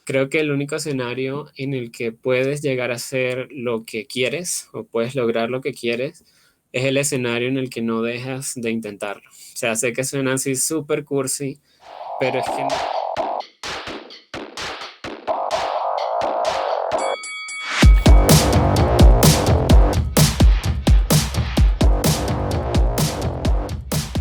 Creo que el único escenario en el que puedes llegar a hacer lo que quieres o puedes lograr lo que quieres es el escenario en el que no dejas de intentarlo. O sea, sé que suena así súper cursi, pero es que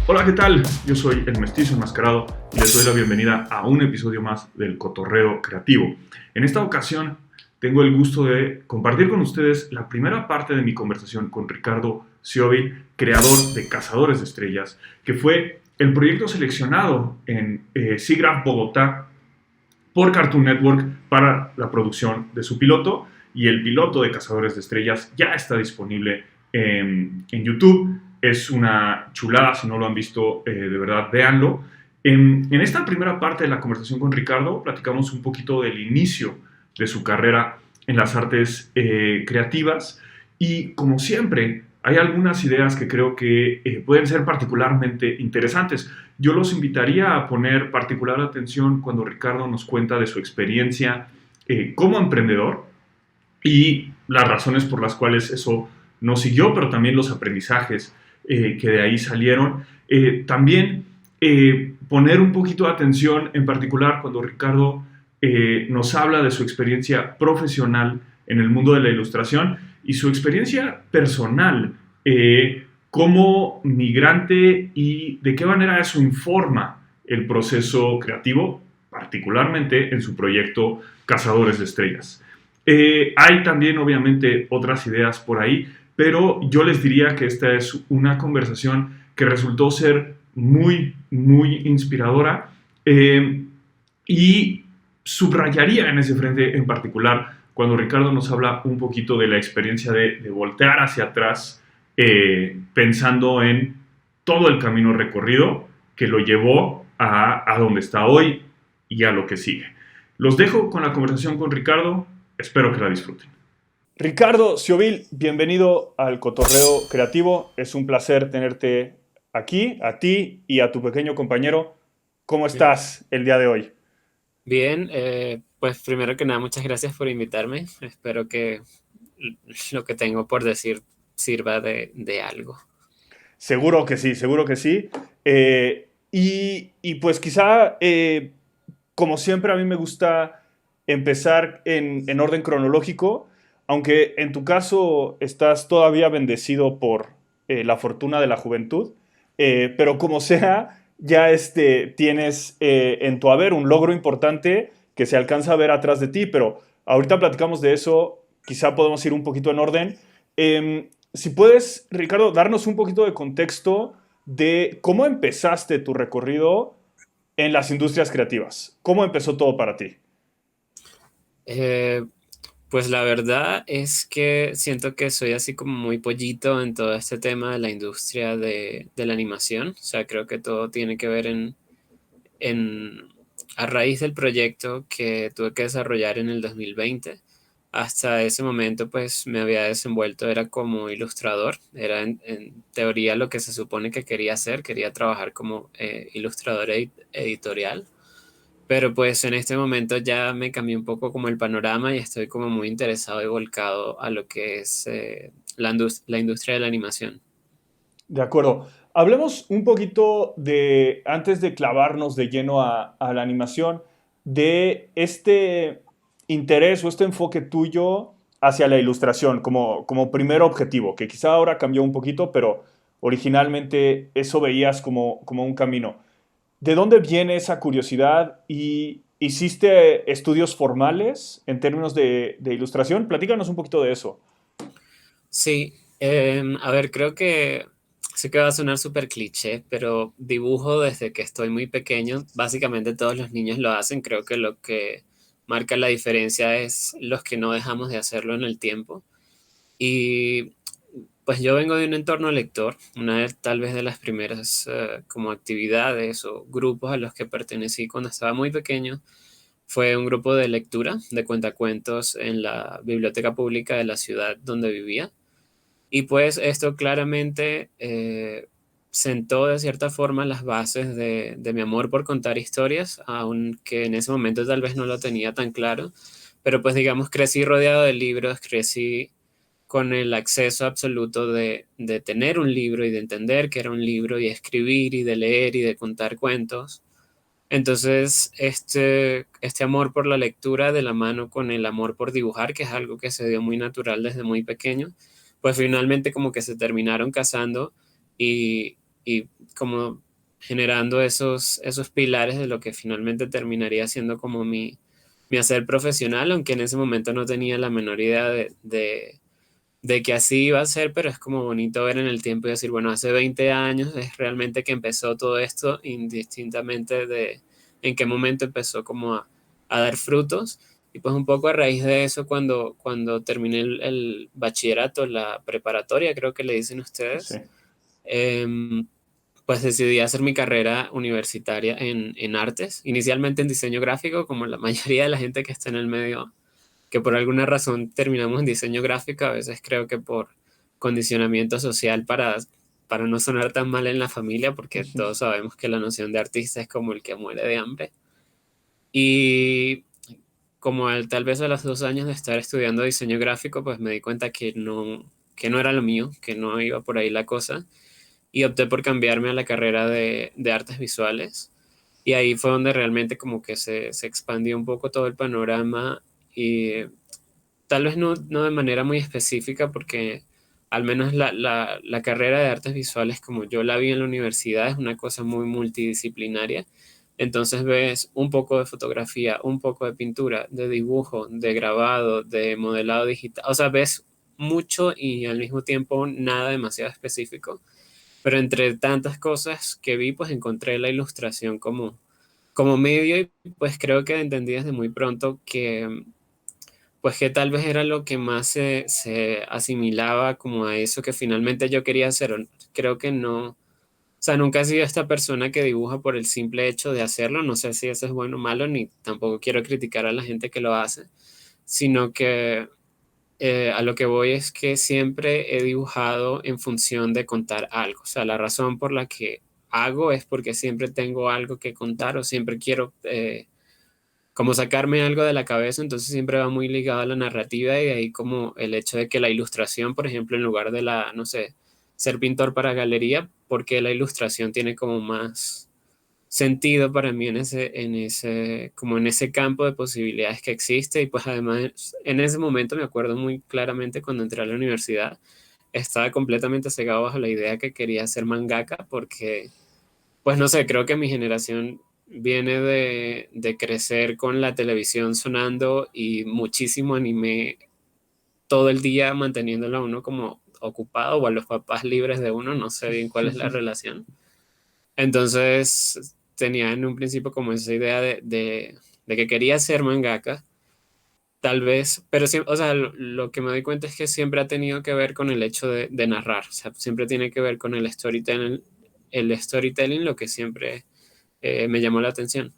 Hola, ¿qué tal? Yo soy el Mestizo Enmascarado y les doy la bienvenida a un episodio más del Cotorreo Creativo. En esta ocasión tengo el gusto de compartir con ustedes la primera parte de mi conversación con Ricardo Sciobi, creador de Cazadores de Estrellas, que fue el proyecto seleccionado en SIGGRAPH Bogotá por Cartoon Network para la producción de su piloto, y el piloto de Cazadores de Estrellas ya está disponible en YouTube. Es una chulada, si no lo han visto, de verdad, véanlo. En esta primera parte de la conversación con Ricardo, platicamos un poquito del inicio de su carrera en las artes creativas, y como siempre, hay algunas ideas que creo que pueden ser particularmente interesantes. Yo los invitaría a poner particular atención cuando Ricardo nos cuenta de su experiencia como emprendedor y las razones por las cuales eso no siguió, pero también los aprendizajes que de ahí salieron. También poner un poquito de atención en particular cuando Ricardo nos habla de su experiencia profesional en el mundo de la ilustración y su experiencia personal como migrante, y de qué manera eso informa el proceso creativo, particularmente en su proyecto Cazadores de Estrellas. Hay también, obviamente, otras ideas por ahí, pero yo les diría que esta es una conversación que resultó ser muy, muy inspiradora, y subrayaría en ese frente en particular cuando Ricardo nos habla un poquito de la experiencia de voltear hacia atrás, pensando en todo el camino recorrido que lo llevó a donde está hoy y a lo que sigue. Los dejo con la conversación con Ricardo. Espero que la disfruten. Ricardo Sciobi, bienvenido al Cotorreo Creativo. Es un placer tenerte aquí, a ti y a tu pequeño compañero. ¿Cómo estás el día de hoy? bien, pues primero que nada, muchas gracias por invitarme. Espero que lo que tengo por decir sirva de algo. Seguro que sí, seguro que sí. Y pues quizá, como siempre, a mí me gusta empezar en orden cronológico, aunque en tu caso estás todavía bendecido por la fortuna de la juventud, pero como sea, ya tienes en tu haber un logro importante que se alcanza a ver atrás de ti, pero ahorita platicamos de eso, quizá podemos ir un poquito en orden. Si puedes, Ricardo, darnos un poquito de contexto de cómo empezaste tu recorrido en las industrias creativas. ¿Cómo empezó todo para ti? Eh, pues la verdad es que siento que soy así como muy pollito en todo este tema de la industria de la animación. O sea, creo que todo tiene que ver en, a raíz del proyecto que tuve que desarrollar en el 2020. Hasta ese momento, pues me había desenvuelto, era como ilustrador, era en teoría lo que se supone que quería hacer, quería trabajar como ilustrador editorial, pero pues en este momento ya me cambió un poco como el panorama y estoy como muy interesado y volcado a lo que es la industria de la animación. De acuerdo. Hablemos un poquito de, antes de clavarnos de lleno a la animación, de este interés o este enfoque tuyo hacia la ilustración como primer objetivo, que quizá ahora cambió un poquito, pero originalmente eso veías como un camino. ¿De dónde viene esa curiosidad? ¿Y hiciste estudios formales en términos de ilustración? Platícanos un poquito de eso. Sí, a ver, creo que sé que va a sonar súper cliché, pero dibujo desde que estoy muy pequeño. Básicamente todos los niños lo hacen. Creo que lo que marca la diferencia es los que no dejamos de hacerlo en el tiempo. Y pues yo vengo de un entorno lector, una de tal vez de las primeras como actividades o grupos a los que pertenecí cuando estaba muy pequeño. Fue un grupo de lectura de cuentacuentos en la biblioteca pública de la ciudad donde vivía. Y pues esto claramente sentó de cierta forma las bases de mi amor por contar historias, aunque en ese momento tal vez no lo tenía tan claro, pero pues digamos crecí rodeado de libros, crecí con el acceso absoluto de tener un libro y de entender que era un libro y escribir y de leer y de contar cuentos. Entonces, este amor por la lectura de la mano con el amor por dibujar, que es algo que se dio muy natural desde muy pequeño, pues finalmente como que se terminaron casando y, y como generando esos pilares de lo que finalmente terminaría siendo como mi hacer profesional, aunque en ese momento no tenía la menor idea de que así iba a ser, pero es como bonito ver en el tiempo y decir, bueno, hace 20 años es realmente que empezó todo esto, indistintamente de en qué momento empezó como a dar frutos. Y pues un poco a raíz de eso, cuando terminé el bachillerato, la preparatoria, creo que le dicen Sí. ustedes, em, pues decidí hacer mi carrera universitaria en artes, inicialmente en diseño gráfico, como la mayoría de la gente que está en el medio que por alguna razón terminamos en diseño gráfico, a veces creo que por condicionamiento social para no sonar tan mal en la familia, porque todos sabemos que la noción de artista es como el que muere de hambre. Y como tal vez a los 2 años de estar estudiando diseño gráfico, pues me di cuenta que no era lo mío, que no iba por ahí la cosa, y opté por cambiarme a la carrera de artes visuales. Y ahí fue donde realmente como que se expandió un poco todo el panorama y tal vez no de manera muy específica, porque al menos la carrera de artes visuales, como yo la vi en la universidad, es una cosa muy multidisciplinaria. Entonces ves un poco de fotografía, un poco de pintura, de dibujo, de grabado, de modelado digital. O sea, ves mucho y al mismo tiempo nada demasiado específico. Pero entre tantas cosas que vi, pues encontré la ilustración como medio y pues creo que entendí desde muy pronto que pues que tal vez era lo que más se asimilaba como a eso que finalmente yo quería hacer. Creo que no, o sea, nunca he sido esta persona que dibuja por el simple hecho de hacerlo. No sé si eso es bueno o malo, ni tampoco quiero criticar a la gente que lo hace, sino que a lo que voy es que siempre he dibujado en función de contar algo. O sea, la razón por la que hago es porque siempre tengo algo que contar o siempre quiero como sacarme algo de la cabeza, entonces siempre va muy ligado a la narrativa y de ahí como el hecho de que la ilustración, por ejemplo, en lugar de no sé, ser pintor para galería, porque la ilustración tiene como más sentido para mí como en ese campo de posibilidades que existe y pues además en ese momento me acuerdo muy claramente cuando entré a la universidad, estaba completamente cegado bajo la idea que quería ser mangaka porque pues no sé, creo que mi generación viene de crecer con la televisión sonando y muchísimo anime todo el día manteniéndolo a uno como ocupado o a los papás libres de uno, no sé bien cuál es la relación. Entonces tenía en un principio como esa idea de que quería ser mangaka, tal vez, pero siempre, o sea, lo que me doy cuenta es que siempre ha tenido que ver con el hecho de narrar, o sea, siempre tiene que ver con el storytelling, lo que siempre me llamó la atención.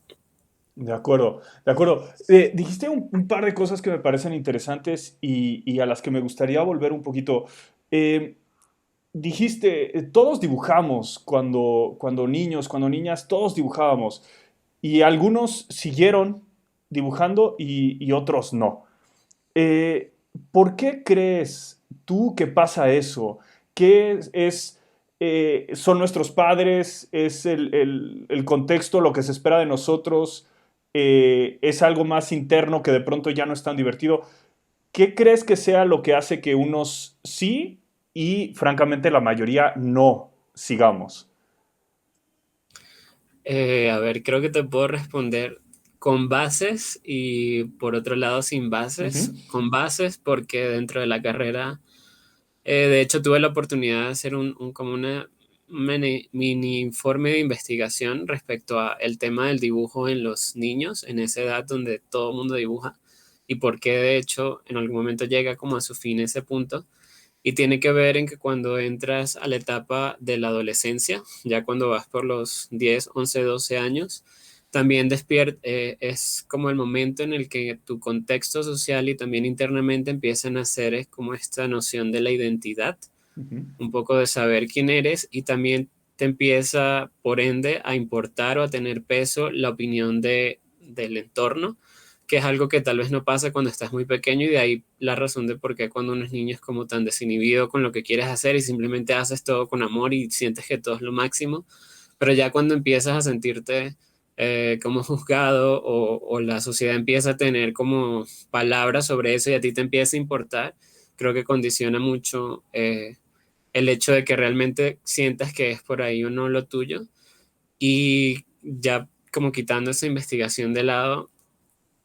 De acuerdo, de acuerdo. Dijiste un par de cosas que me parecen interesantes y a las que me gustaría volver un poquito. Eh, Dijiste, todos dibujamos cuando niños, cuando niñas, todos dibujábamos. Y algunos siguieron dibujando y otros no. Eh, ¿Por qué crees tú que pasa eso? ¿Son nuestros padres? ¿Es el contexto, lo que se espera de nosotros? ¿Es algo más interno que de pronto ya no es tan divertido? ¿Qué crees que sea lo que hace que unos sí y francamente la mayoría no sigamos? A ver, creo que te puedo responder con bases y por otro lado sin bases. Ujú. Con bases porque dentro de la carrera, de hecho, tuve la oportunidad de hacer como una mini informe de investigación respecto a el tema del dibujo en los niños, en esa edad donde todo el mundo dibuja y por qué de hecho en algún momento llega como a su fin ese punto. Y tiene que ver en que cuando entras a la etapa de la adolescencia, ya cuando vas por los 10 11 12 años, también es como el momento en el que tu contexto social y también internamente empiezan a hacer es como esta noción de la identidad, Ujú. un poco de saber quién eres y también te empieza, por ende, a importar o a tener peso la opinión del entorno, que es algo que tal vez no pasa cuando estás muy pequeño y de ahí la razón de por qué cuando uno es niño es como tan desinhibido con lo que quieres hacer y simplemente haces todo con amor y sientes que todo es lo máximo, pero ya cuando empiezas a sentirte como juzgado o la sociedad empieza a tener como palabras sobre eso y a ti te empieza a importar, creo que condiciona mucho el hecho de que realmente sientas que es por ahí o no lo tuyo y ya como quitando esa investigación de lado,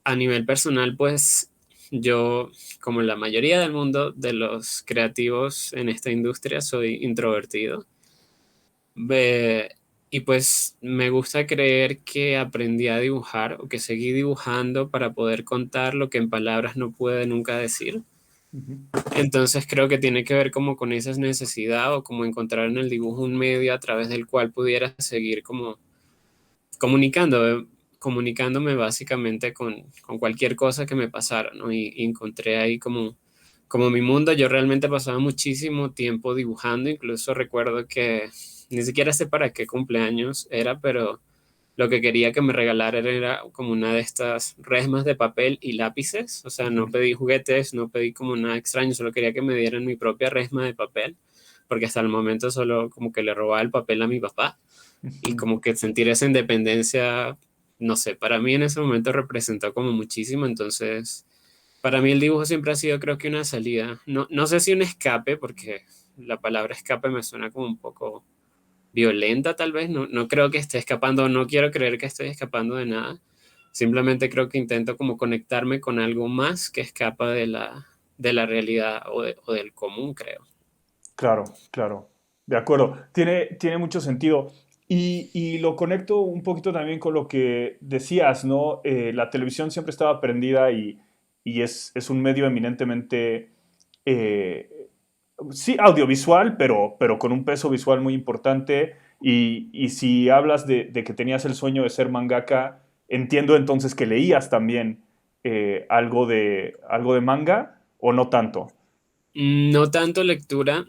a nivel personal, pues yo, como la mayoría del mundo de los creativos en esta industria, soy introvertido. Ve- y pues me gusta creer que aprendí a dibujar o que seguí dibujando para poder contar lo que en palabras no puede nunca decir. Ujú. Entonces creo que tiene que ver como con esa necesidad o como encontrar en el dibujo un medio a través del cual pudiera seguir como comunicando, comunicándome básicamente con cualquier cosa que me pasara, ¿no? Y encontré ahí como mi mundo. Yo realmente pasaba muchísimo tiempo dibujando, incluso recuerdo que ni siquiera sé para qué cumpleaños era, pero lo que quería que me regalaran era como una de estas resmas de papel y lápices. O sea, no Ujú. pedí juguetes, no pedí como nada extraño, solo quería que me dieran mi propia resma de papel, porque hasta el momento solo como que le robaba el papel a mi papá y Ujú. como que sentir esa independencia, no sé, para mí en ese momento representó como muchísimo, entonces para mí el dibujo siempre ha sido creo que una salida, no sé si un escape, porque la palabra escape me suena como un poco violenta tal vez, no creo que esté escapando, no quiero creer que estoy escapando de nada, simplemente creo que intento como conectarme con algo más que escapa de la realidad o del común, creo. Claro, claro. De acuerdo. Tiene mucho sentido. Y lo conecto un poquito también con lo que decías, ¿no? La televisión siempre estaba prendida y es un medio eminentemente, eh, sí, audiovisual, pero con un peso visual muy importante. Y si hablas de que tenías el sueño de ser mangaka, entiendo entonces que leías también algo de manga o no tanto. No tanto lectura,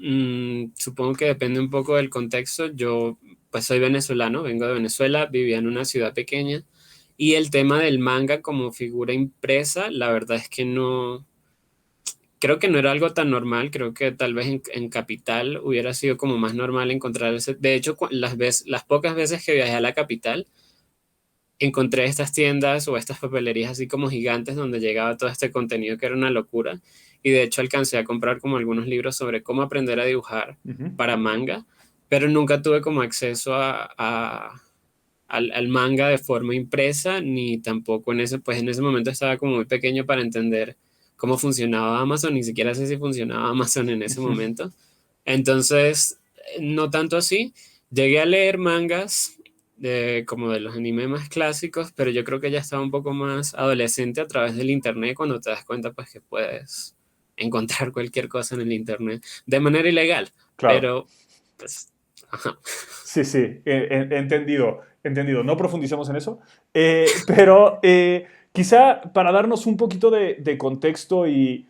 supongo que depende un poco del contexto. Yo pues soy venezolano, vengo de Venezuela, vivía en una ciudad pequeña y el tema del manga como figura impresa, la verdad es que no, creo que no era algo tan normal, creo que tal vez en capital hubiera sido como más normal encontrar ese. De hecho, las pocas veces que viajé a la capital, encontré estas tiendas o estas papelerías así como gigantes donde llegaba todo este contenido que era una locura. Y de hecho alcancé a comprar como algunos libros sobre cómo aprender a dibujar Ujú. para manga, pero nunca tuve como acceso al manga de forma impresa, ni tampoco en ese, pues en ese momento estaba como muy pequeño para entender cómo funcionaba Amazon, ni siquiera sé si funcionaba Amazon en ese momento. Entonces, no tanto así. Llegué a leer mangas como de los anime más clásicos, pero yo creo que ya estaba un poco más adolescente a través del internet cuando te das cuenta pues que puedes encontrar cualquier cosa en el internet de manera ilegal, Claro. pero pues, ajá. Sí, sí, entendido, entendido. No profundicemos en eso, pero quizá para darnos un poquito de contexto y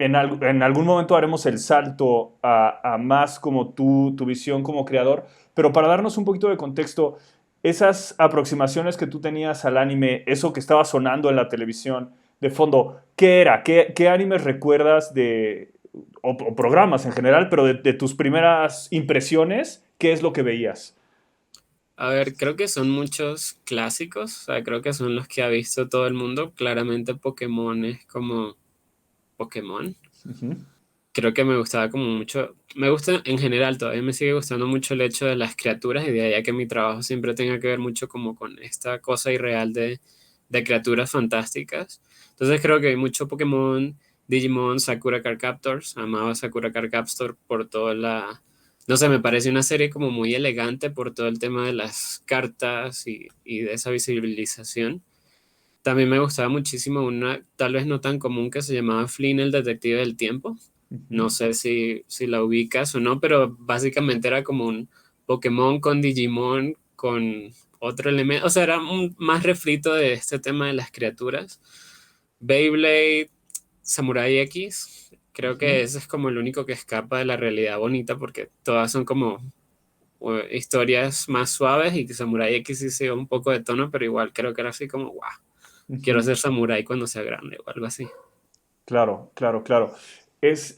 en algún momento haremos el salto a más como tu visión como creador, pero para darnos un poquito de contexto, esas aproximaciones que tú tenías al anime, eso que estaba sonando en la televisión de fondo, ¿qué era? ¿Qué animes recuerdas o programas en general, pero de tus primeras impresiones, qué es lo que veías? A ver, creo que son muchos clásicos, o sea, creo que son los que ha visto todo el mundo. Claramente Pokémon es como Pokémon. Ujú. Creo que me gustaba como mucho, me gusta en general, todavía me sigue gustando mucho el hecho de las criaturas y de ahí a que mi trabajo siempre tenga que ver mucho como con esta cosa irreal de criaturas fantásticas. Entonces creo que hay mucho Pokémon, Digimon, Sakura Card Captors, amaba Sakura Card Captor por toda no sé, me parece una serie como muy elegante por todo el tema de las cartas y de esa visibilización. También me gustaba muchísimo una, tal vez no tan común, que se llamaba Flynn, el detective del tiempo. Ujú. No sé si la ubicas o no, pero básicamente era como un Pokémon con Digimon, con otro elemento. O sea, era más refrito de este tema de las criaturas. Beyblade, Samurai X. Creo Ujú. que ese es como el único que escapa de la realidad bonita porque todas son como historias más suaves y que Samurai X sí se dio un poco de tono, pero igual creo que era así como, wow, quiero Ujú. ser samurái cuando sea grande o algo así. Claro, claro, claro. Es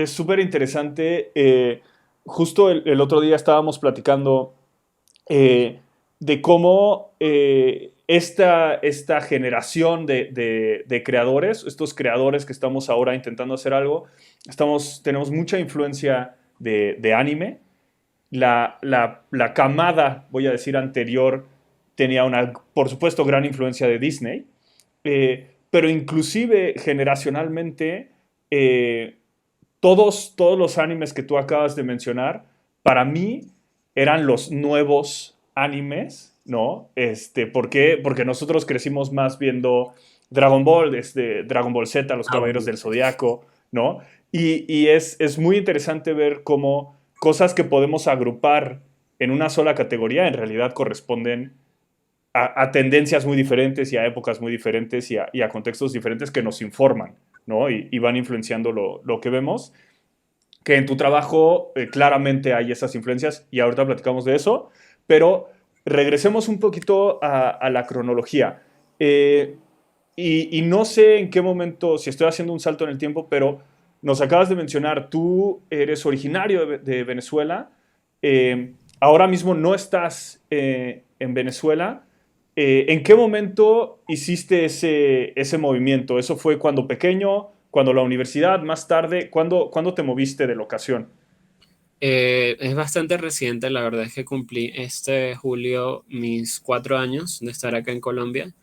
súper interesante. Justo el otro día estábamos platicando eh, de cómo esta generación de creadores, estos creadores que estamos ahora intentando hacer algo, tenemos mucha influencia de anime. La camada, voy a decir, anterior tenía una, por supuesto, gran influencia de Disney, pero inclusive generacionalmente, eh, todos los animes que tú acabas de mencionar, para mí eran los nuevos animes, ¿no? ¿Por qué? Porque nosotros crecimos más viendo Dragon Ball, Dragon Ball Z, Los Ah, Caballeros bueno, del sí. Zodiaco, ¿no? Y es muy interesante ver cómo cosas que podemos agrupar en una sola categoría en realidad corresponden a tendencias muy diferentes y a épocas muy diferentes y a contextos diferentes que nos informan, ¿no? Y van influenciando lo que vemos, que en tu trabajo claramente hay esas influencias y ahorita platicamos de eso, pero regresemos un poquito a la cronología. Eh, y no sé en qué momento, si estoy haciendo un salto en el tiempo, pero nos acabas de mencionar, tú eres originario de Venezuela, ahora mismo no estás en Venezuela. ¿En qué momento hiciste ese movimiento? ¿Eso fue cuando pequeño, cuando la universidad, más tarde? ¿Cuándo te moviste de locación? Es bastante reciente, la verdad es que cumplí este julio mis 4 años de estar acá en Colombia.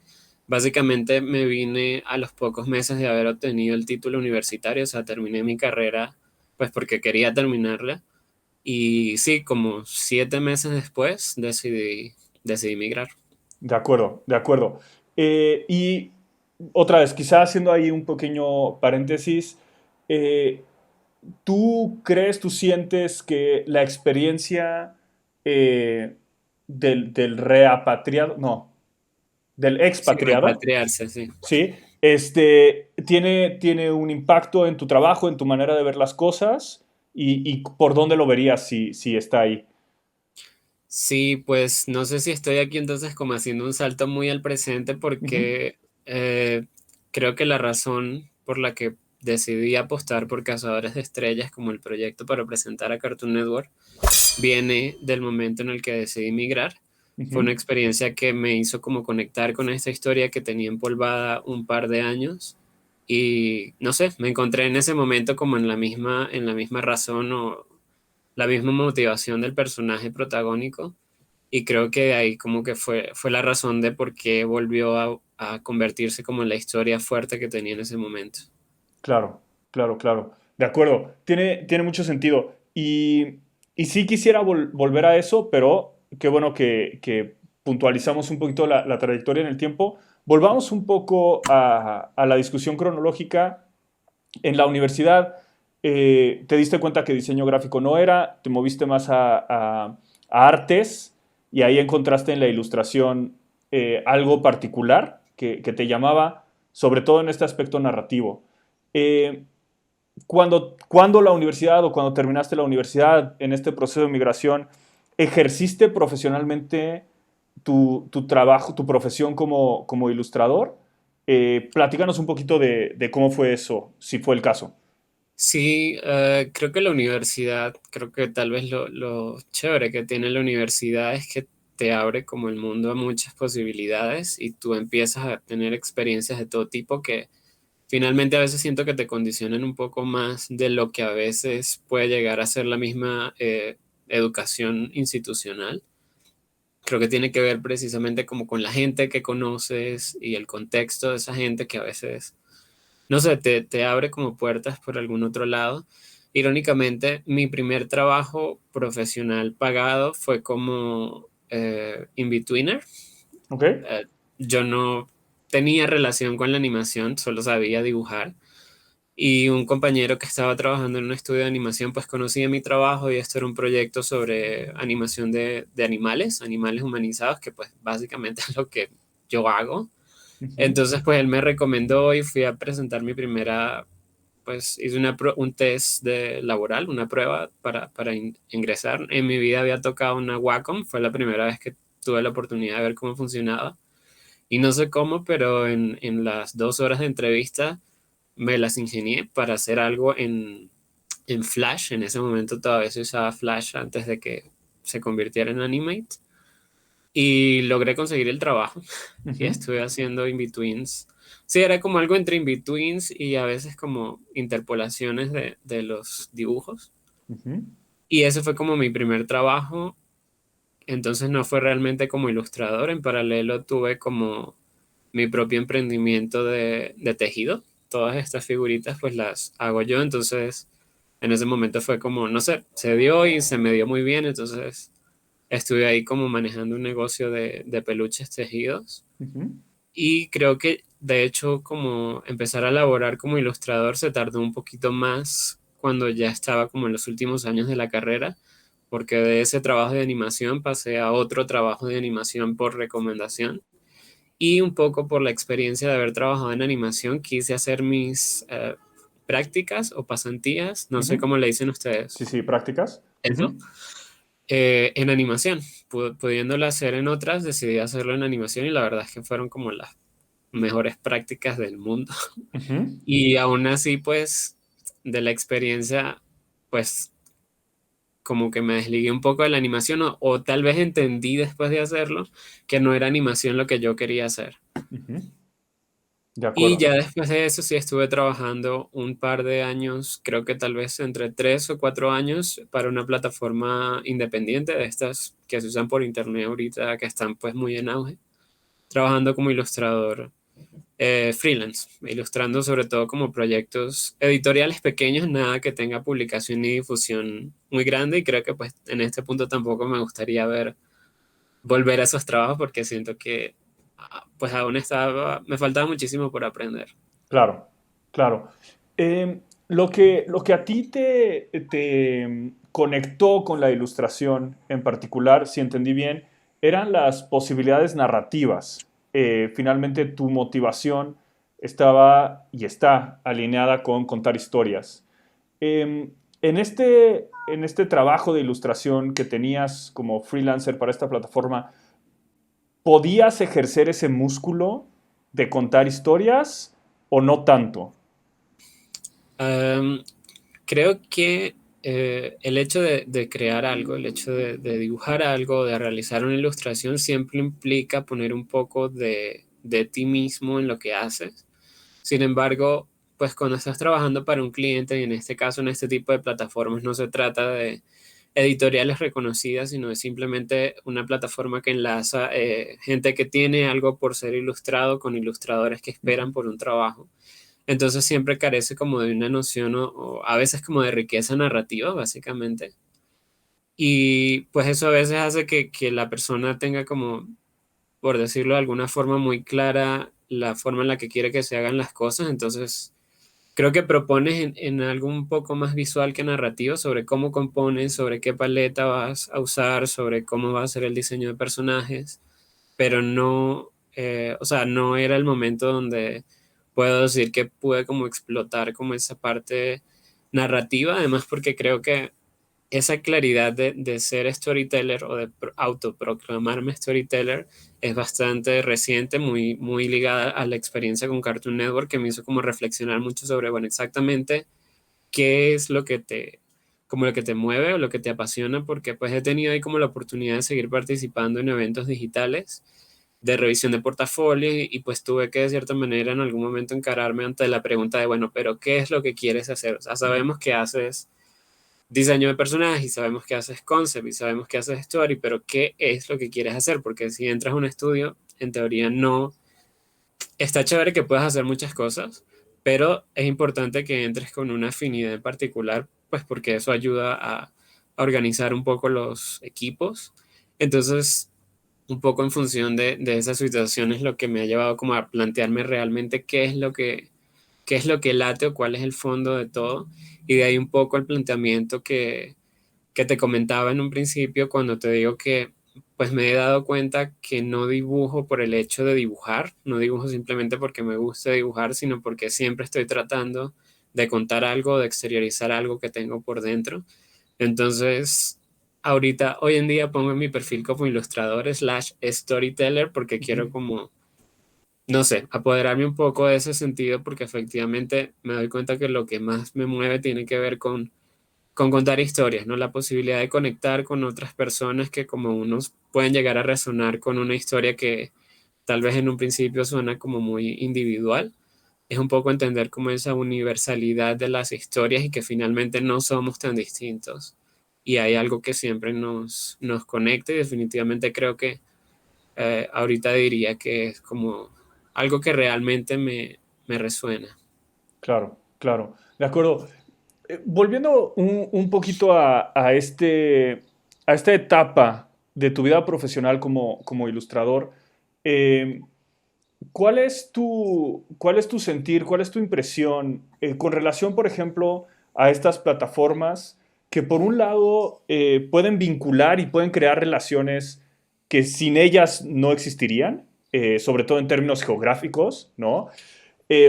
Básicamente me vine a los pocos meses de haber obtenido el título universitario, o sea, terminé mi carrera pues porque quería terminarla. Y sí, como 7 meses después decidí migrar. De acuerdo, de acuerdo. Y otra vez, quizá haciendo ahí un pequeño paréntesis, eh, ¿tú crees, tú sientes que la experiencia del reapatriado, no, del Sí, expatriado, repatriarse, sí. ¿sí? Tiene un impacto en tu trabajo, en tu manera de ver las cosas y por dónde lo verías si está ahí. Sí, pues no sé si estoy aquí entonces como haciendo un salto muy al presente Ujú. porque creo que la razón por la que decidí apostar por Cazadores de Estrellas como el proyecto para presentar a Cartoon Network viene del momento en el que decidí migrar. Fue una Ujú. experiencia que me hizo como conectar con esta historia que tenía empolvada un par de años y no sé, me encontré en ese momento como en la misma razón o la misma motivación del personaje protagónico y creo que de ahí como que fue la razón de por qué volvió a convertirse como en la historia fuerte que tenía en ese momento. Claro, claro, claro. De acuerdo, tiene mucho sentido. Y sí quisiera volver a eso, pero qué bueno que puntualizamos un poquito la trayectoria en el tiempo. Volvamos un poco a la discusión cronológica. En la universidad, te diste cuenta que diseño gráfico no era, te moviste más a artes y ahí encontraste en la ilustración algo particular que te llamaba, sobre todo en este aspecto narrativo. Eh, cuando la universidad o cuando terminaste la universidad en este proceso de migración, ejerciste profesionalmente tu trabajo, tu profesión como ilustrador? Platícanos un poquito de cómo fue eso, si fue el caso. Sí, creo que la universidad, creo que tal vez lo chévere que tiene la universidad es que te abre como el mundo a muchas posibilidades y tú empiezas a tener experiencias de todo tipo que finalmente a veces siento que te condicionan un poco más de lo que a veces puede llegar a ser la misma educación institucional. Creo que tiene que ver precisamente como con la gente que conoces y el contexto de esa gente que a veces, no sé, te abre como puertas por algún otro lado. Irónicamente, mi primer trabajo profesional pagado fue como in-betweener. ¿Ok? Eh, yo no tenía relación con la animación, solo sabía dibujar. Y un compañero que estaba trabajando en un estudio de animación, pues conocía mi trabajo y esto era un proyecto sobre animación de animales, animales humanizados, que pues básicamente es lo que yo hago. Ujú. Entonces, pues él me recomendó y fui a presentar mi primera pues hice un test laboral, una prueba para ingresar. En mi vida había tocado una Wacom, fue la primera vez que tuve la oportunidad de ver cómo funcionaba. Y no sé cómo, pero en las 2 horas de entrevista me las ingenié para hacer algo en Flash. En ese momento todavía se usaba Flash antes de que se convirtiera en Animate. Y logré conseguir el trabajo y Ujú, estuve haciendo in-betweens. Sí, era como algo entre in-betweens y a veces como interpolaciones de los dibujos. ujú, Y ese fue como mi primer trabajo. Entonces no fue realmente como ilustrador. En paralelo tuve como mi propio emprendimiento de tejido. Todas estas figuritas pues las hago yo. Entonces en ese momento fue como, no sé, se dio y se me dio muy bien. Entonces estuve ahí como manejando un negocio de peluches tejidos ujú. y creo que de hecho como empezar a laborar como ilustrador se tardó un poquito más cuando ya estaba como en los últimos años de la carrera, porque de ese trabajo de animación pasé a otro trabajo de animación por recomendación y un poco por la experiencia de haber trabajado en animación quise hacer mis prácticas o pasantías, no sé Ujú. cómo le dicen Sí, ustedes. sí, prácticas. Eso, Ujú, en animación. Pudiéndolo hacer en otras, decidí hacerlo en animación y la verdad es que fueron como las mejores prácticas del mundo. ujú. Y aún así, pues, de la experiencia, pues, como que me desligué un poco de la animación o tal vez entendí después de hacerlo que no era animación lo que yo quería hacer. Ujú. De Y acuerdo. ya después de eso sí estuve trabajando un par de años, creo que tal vez entre 3 o 4 años, para una plataforma independiente de estas que se usan por internet ahorita, que están pues muy en auge, trabajando como ilustrador freelance, ilustrando sobre todo como proyectos editoriales pequeños, nada que tenga publicación ni difusión muy grande y creo que pues en este punto tampoco me gustaría volver a esos trabajos porque siento que pues aún me faltaba muchísimo por aprender. Claro, claro. Lo que a ti te conectó con la ilustración en particular, si entendí bien, eran las posibilidades narrativas. Finalmente tu motivación estaba y está alineada con contar historias. En este trabajo de ilustración que tenías como freelancer para esta plataforma, ¿podías ejercer ese músculo de contar historias o no tanto? Am, Creo que el hecho de crear algo, el hecho de dibujar algo, de realizar una ilustración, siempre implica poner un poco de ti mismo en lo que haces. Sin embargo, pues cuando estás trabajando para un cliente, y en este caso en este tipo de plataformas, no se trata de editoriales reconocidas, sino de simplemente una plataforma que enlaza gente que tiene algo por ser ilustrado con ilustradores que Ujú. esperan por un trabajo. Entonces siempre carece como de una noción o a veces como de riqueza narrativa, básicamente. Y pues eso a veces hace que la persona tenga como, por decirlo de alguna forma, muy clara la forma en la que quiere que se hagan las cosas. Entonces creo que propones en algo un poco más visual que narrativo sobre cómo compones, sobre qué paleta vas a usar, sobre cómo va a ser el diseño de personajes, pero no, o sea, no era el momento donde puedo decir que pude como explotar como esa parte narrativa, además porque creo que esa claridad de ser storyteller o de autoproclamarme storyteller es bastante reciente, muy, muy ligada a la experiencia con Cartoon Network que me hizo como reflexionar mucho sobre, bueno, exactamente qué es lo que como lo que te mueve o lo que te apasiona, porque pues he tenido ahí como la oportunidad de seguir participando en eventos digitales de revisión de portafolio y pues tuve que de cierta manera en algún momento encararme ante la pregunta de, bueno, pero ¿qué es lo que quieres hacer? O sea, sabemos que haces diseño de personajes y sabemos que haces concept y sabemos que haces story, pero ¿qué es lo que quieres hacer? Porque si entras a un estudio, en teoría no, está chévere que puedas hacer muchas cosas, pero es importante que entres con una afinidad en particular, pues porque eso ayuda a organizar un poco los equipos. Entonces, un poco en función de esas situaciones, lo que me ha llevado como a plantearme realmente qué es lo que late o cuál es el fondo de todo. Y de ahí un poco el planteamiento que te comentaba en un principio cuando te digo que pues me he dado cuenta que no dibujo por el hecho de dibujar, no dibujo simplemente porque me gusta dibujar, sino porque siempre estoy tratando de contar algo, de exteriorizar algo que tengo por dentro. Entonces, ahorita, hoy en día pongo en mi perfil como ilustrador slash storyteller porque quiero Ujú. como, no sé, apoderarme un poco de ese sentido porque efectivamente me doy cuenta que lo que más me mueve tiene que ver con contar historias, ¿no? La posibilidad de conectar con otras personas que como unos pueden llegar a resonar con una historia que tal vez en un principio suena como muy individual. Es un poco entender como esa universalidad de las historias y que finalmente no somos tan distintos. Y hay algo que siempre nos conecta y definitivamente creo que ahorita diría que es como algo que realmente me resuena. Claro, claro. De acuerdo. Volviendo un poquito a esta etapa de tu vida profesional como ilustrador, eh, cuál es tu sentir, cuál es tu impresión con relación, por ejemplo, a estas plataformas que por un lado pueden vincular y pueden crear relaciones que sin ellas no existirían, sobre todo en términos geográficos, ¿no?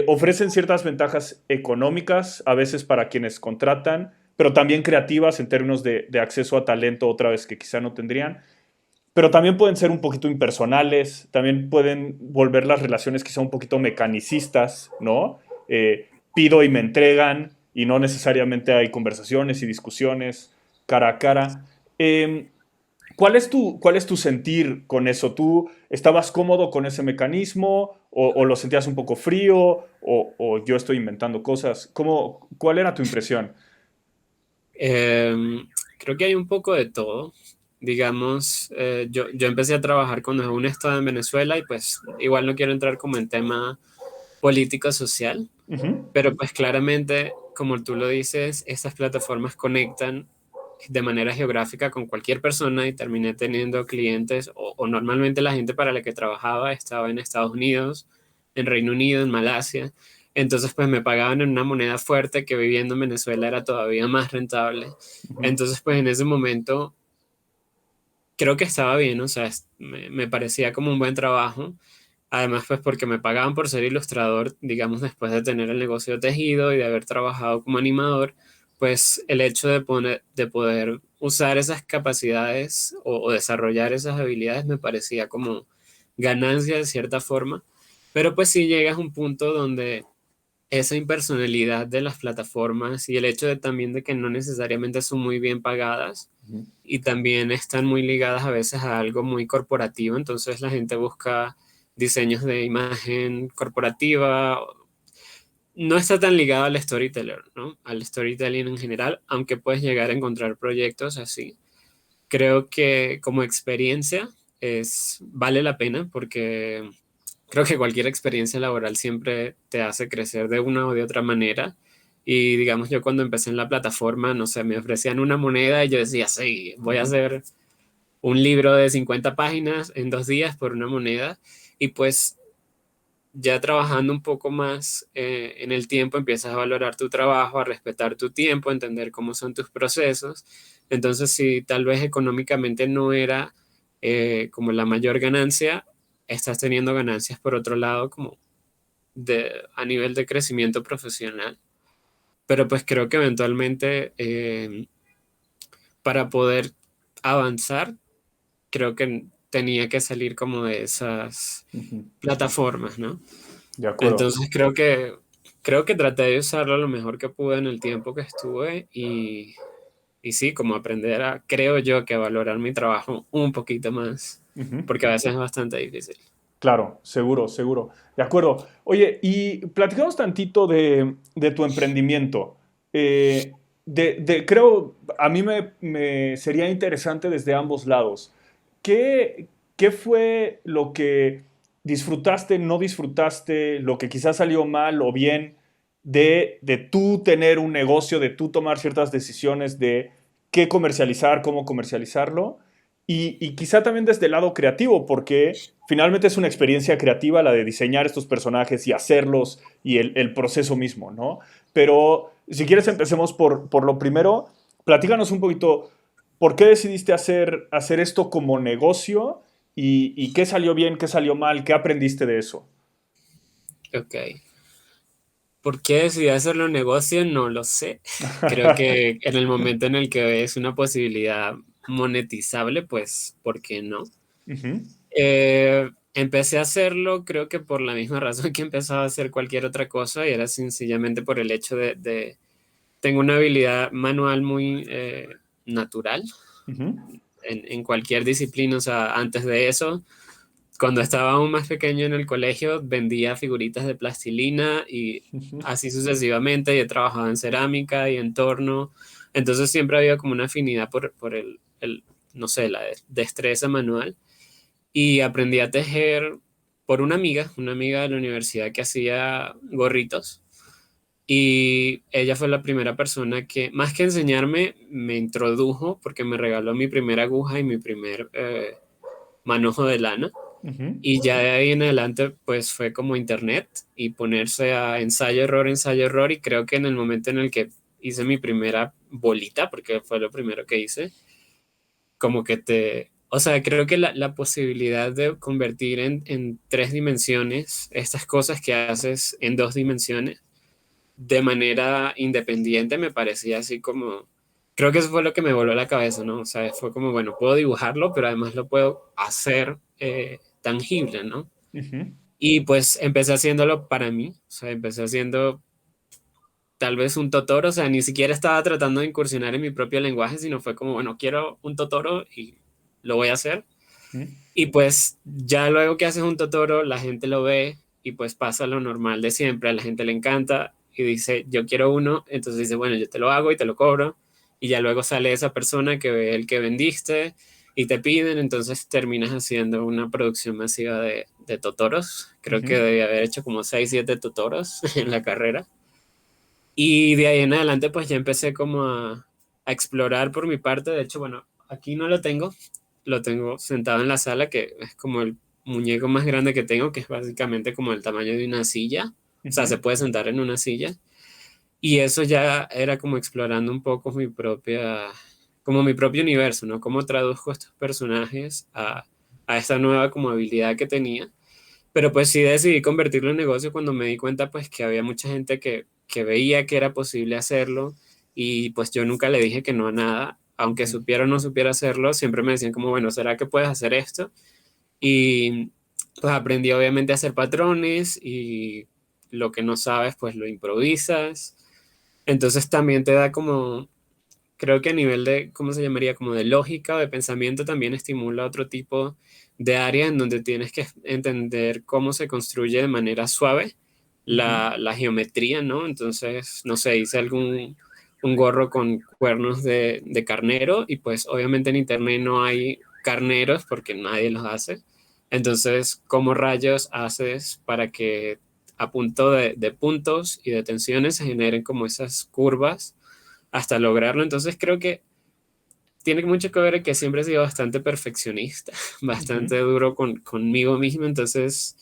Ofrecen ciertas ventajas económicas, a veces para quienes contratan, pero también creativas en términos de acceso a talento, otra vez que quizá no tendrían. Pero también pueden ser un poquito impersonales, también pueden volver las relaciones quizá un poquito mecanicistas, ¿no? Pido y me entregan y no necesariamente hay conversaciones y discusiones cara a cara. Eh, cuál es tu sentir con eso? ¿Tú estabas cómodo con ese mecanismo o lo sentías un poco frío o yo estoy inventando cosas? ¿Cuál era tu impresión? Creo que hay un poco de todo. Digamos, yo empecé a trabajar cuando aún estaba en Venezuela y pues igual no quiero entrar como en tema político social, Ujú, pero pues claramente, como tú lo dices, estas plataformas conectan de manera geográfica con cualquier persona y terminé teniendo clientes o normalmente la gente para la que trabajaba estaba en Estados Unidos, en Reino Unido, en Malasia. Entonces pues me pagaban en una moneda fuerte que viviendo en Venezuela era todavía más rentable. ujú, Entonces pues en ese momento creo que estaba bien, o sea, me parecía como un buen trabajo. Además, pues porque me pagaban por ser ilustrador, digamos, después de tener el negocio tejido y de haber trabajado como animador, pues el hecho de poder usar esas capacidades o desarrollar esas habilidades me parecía como ganancia de cierta forma. Pero pues sí llegas a un punto donde esa impersonalidad de las plataformas y el hecho de también de que no necesariamente son muy bien pagadas ujú. y también están muy ligadas a veces a algo muy corporativo, entonces la gente busca diseños de imagen corporativa, no está tan ligado al storyteller, ¿no? Al storytelling en general, aunque puedes llegar a encontrar proyectos así. Creo que como experiencia vale la pena porque creo que cualquier experiencia laboral siempre te hace crecer de una o de otra manera. Y digamos, yo cuando empecé en la plataforma, no sé, me ofrecían una moneda y yo decía, sí, voy a hacer un libro de 50 páginas en 2 días por una moneda. Y pues ya trabajando un poco más en el tiempo, empiezas a valorar tu trabajo, a respetar tu tiempo, a entender cómo son tus procesos. Entonces, si tal vez económicamente no era como la mayor ganancia, estás teniendo ganancias por otro lado, como a nivel de crecimiento profesional. Pero pues creo que eventualmente para poder avanzar, creo que tenía que salir como de esas Ujú. plataformas, ¿no? De acuerdo. Entonces creo que traté de usarlo lo mejor que pude en el tiempo que estuve y sí, como aprender creo yo que a valorar mi trabajo un poquito más, Ujú. porque a veces es bastante difícil. Claro, seguro, seguro. De acuerdo. Oye, y platicamos tantito de tu emprendimiento. Creo, a mí me sería interesante desde ambos lados. ¿Qué, qué fue lo que disfrutaste, no disfrutaste, lo que quizás salió mal o bien de tú tener un negocio, de tú tomar ciertas decisiones de qué comercializar, cómo comercializarlo? Y quizá también desde el lado creativo, porque finalmente es una experiencia creativa la de diseñar estos personajes y hacerlos y el proceso mismo, ¿no? Pero si quieres empecemos por lo primero. Platícanos un poquito por qué decidiste hacer esto como negocio y qué salió bien, qué salió mal, qué aprendiste de eso. Ok. ¿Por qué decidí hacerlo negocio? No lo sé. Creo que en el momento en el que es una posibilidad monetizable, pues, ¿por qué no? Ujú, Empecé a hacerlo, creo que por la misma razón que empezaba a hacer cualquier otra cosa, y era sencillamente por el hecho tengo una habilidad manual muy natural ujú, en cualquier disciplina. O sea, antes de eso, cuando estaba aún más pequeño en el colegio, vendía figuritas de plastilina y ujú. así sucesivamente, y he trabajado en cerámica y en torno. Entonces siempre había como una afinidad por no sé, la destreza manual. Y aprendí a tejer por una amiga de la universidad que hacía gorritos. Y ella fue la primera persona que, más que enseñarme, me introdujo porque me regaló mi primera aguja y mi primer manojo de lana. Ujú. Y ya de ahí en adelante, pues fue como internet y ponerse a ensayo, error. Y creo que en el momento en el que hice mi primera bolita, porque fue lo primero que hice, como que o sea, creo que la posibilidad de convertir en tres dimensiones estas cosas que haces en dos dimensiones de manera independiente me parecía así como, creo que eso fue lo que me voló la cabeza, ¿no? O sea, fue como, bueno, puedo dibujarlo, pero además lo puedo hacer tangible, ¿no? Ujú. Y pues empecé haciéndolo para mí, o sea, empecé haciendo tal vez un Totoro. O sea, ni siquiera estaba tratando de incursionar en mi propio lenguaje, sino fue como, bueno, quiero un Totoro y lo voy a hacer. Ujú. Y pues ya luego que haces un Totoro, la gente lo ve y pues pasa lo normal de siempre, a la gente le encanta y dice, yo quiero uno, entonces dice, bueno, yo te lo hago y te lo cobro. Y ya luego sale esa persona que ve el que vendiste y te piden, entonces terminas haciendo una producción masiva de Totoros. Creo que Ujú. debí haber hecho como 6 7 Totoros en la carrera. Y de ahí en adelante, pues ya empecé como a explorar por mi parte. De hecho, bueno, aquí no lo tengo sentado en la sala, que es como el muñeco más grande que tengo, que es básicamente como el tamaño de una silla. O sea, Ujú. se puede sentar en una silla. Y eso ya era como explorando un poco como mi propio universo, ¿no? Cómo traduzco estos personajes a esta nueva como habilidad que tenía. Pero pues sí decidí convertirlo en negocio cuando me di cuenta pues que había mucha gente que veía que era posible hacerlo, y pues yo nunca le dije que no a nada, aunque Ujú. supiera o no supiera hacerlo, siempre me decían como, bueno, ¿será que puedes hacer esto? Y pues aprendí obviamente a hacer patrones, y lo que no sabes pues lo improvisas. Entonces también te da como, creo que a nivel de, ¿cómo se llamaría? Como de lógica o de pensamiento, también estimula otro tipo de área en donde tienes que entender cómo se construye de manera suave Ujú. la geometría, ¿no? Entonces, no sé, hice un gorro con cuernos de carnero, y pues obviamente en internet no hay carneros porque nadie los hace. Entonces, ¿cómo rayos haces para que a punto de puntos y de tensiones se generen como esas curvas hasta lograrlo? Entonces creo que tiene mucho que ver en que siempre he sido bastante perfeccionista, Ujú. bastante duro conmigo mismo. Entonces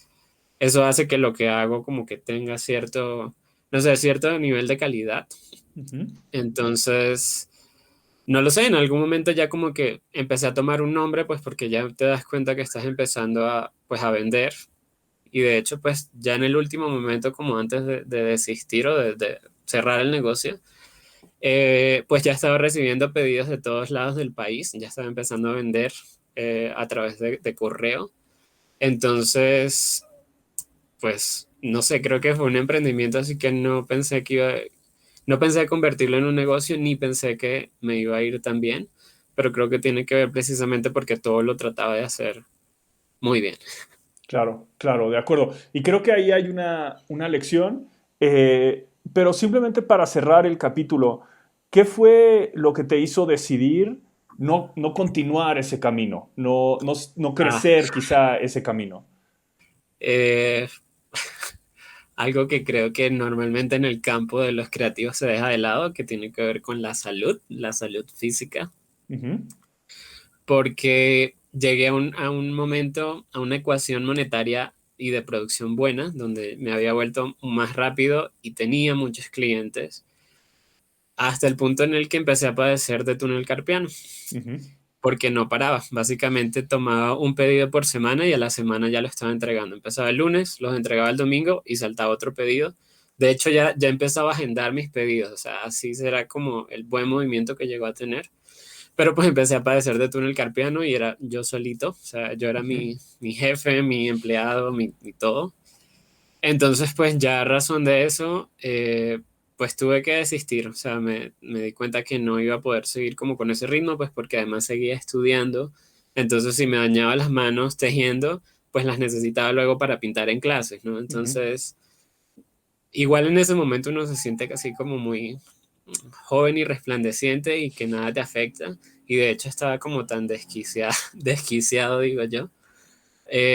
eso hace que lo que hago como que tenga cierto, no sé, cierto nivel de calidad. Ujú. Entonces, no lo sé, en algún momento ya como que empecé a tomar un nombre, pues porque ya te das cuenta que estás empezando pues a vender. Y de hecho, pues ya en el último momento, como antes de desistir o de cerrar el negocio, pues ya estaba recibiendo pedidos de todos lados del país, ya estaba empezando a vender a través de correo. Entonces, pues no sé, creo que fue un emprendimiento, así que no pensé convertirlo en un negocio, ni pensé que me iba a ir tan bien, pero creo que tiene que ver precisamente porque todo lo trataba de hacer muy bien. Claro, claro, de acuerdo. Y creo que ahí hay una lección, pero simplemente para cerrar el capítulo, ¿qué fue lo que te hizo decidir no continuar ese camino, no Ah, crecer quizá ese camino? eh, algo que creo que normalmente en el campo de los creativos se deja de lado, que tiene que ver con la salud física, Ujú. porque llegué a un momento, a una ecuación monetaria y de producción buena, donde me había vuelto más rápido y tenía muchos clientes, hasta el punto en el que empecé a padecer de túnel carpiano, Ujú. porque no paraba. Básicamente tomaba un pedido por semana y a la semana ya lo estaba entregando. Empezaba el lunes, los entregaba el domingo y saltaba otro pedido. De hecho, ya empezaba a agendar mis pedidos, o sea, así será como el buen movimiento que llegó a tener. Pero pues empecé a padecer de túnel carpiano y era yo solito, o sea, yo era Ujú. mi jefe, mi empleado, mi todo. Entonces, pues ya a razón de eso, pues tuve que desistir, o sea, me di cuenta que no iba a poder seguir como con ese ritmo, pues porque además seguía estudiando. Entonces, si me dañaba las manos tejiendo, pues las necesitaba luego para pintar en clases, ¿no? Ujú. Entonces, igual en ese momento uno se siente casi como muy joven y resplandeciente y que nada te afecta. Y de hecho estaba como tan desquiciado, desquiciado digo yo.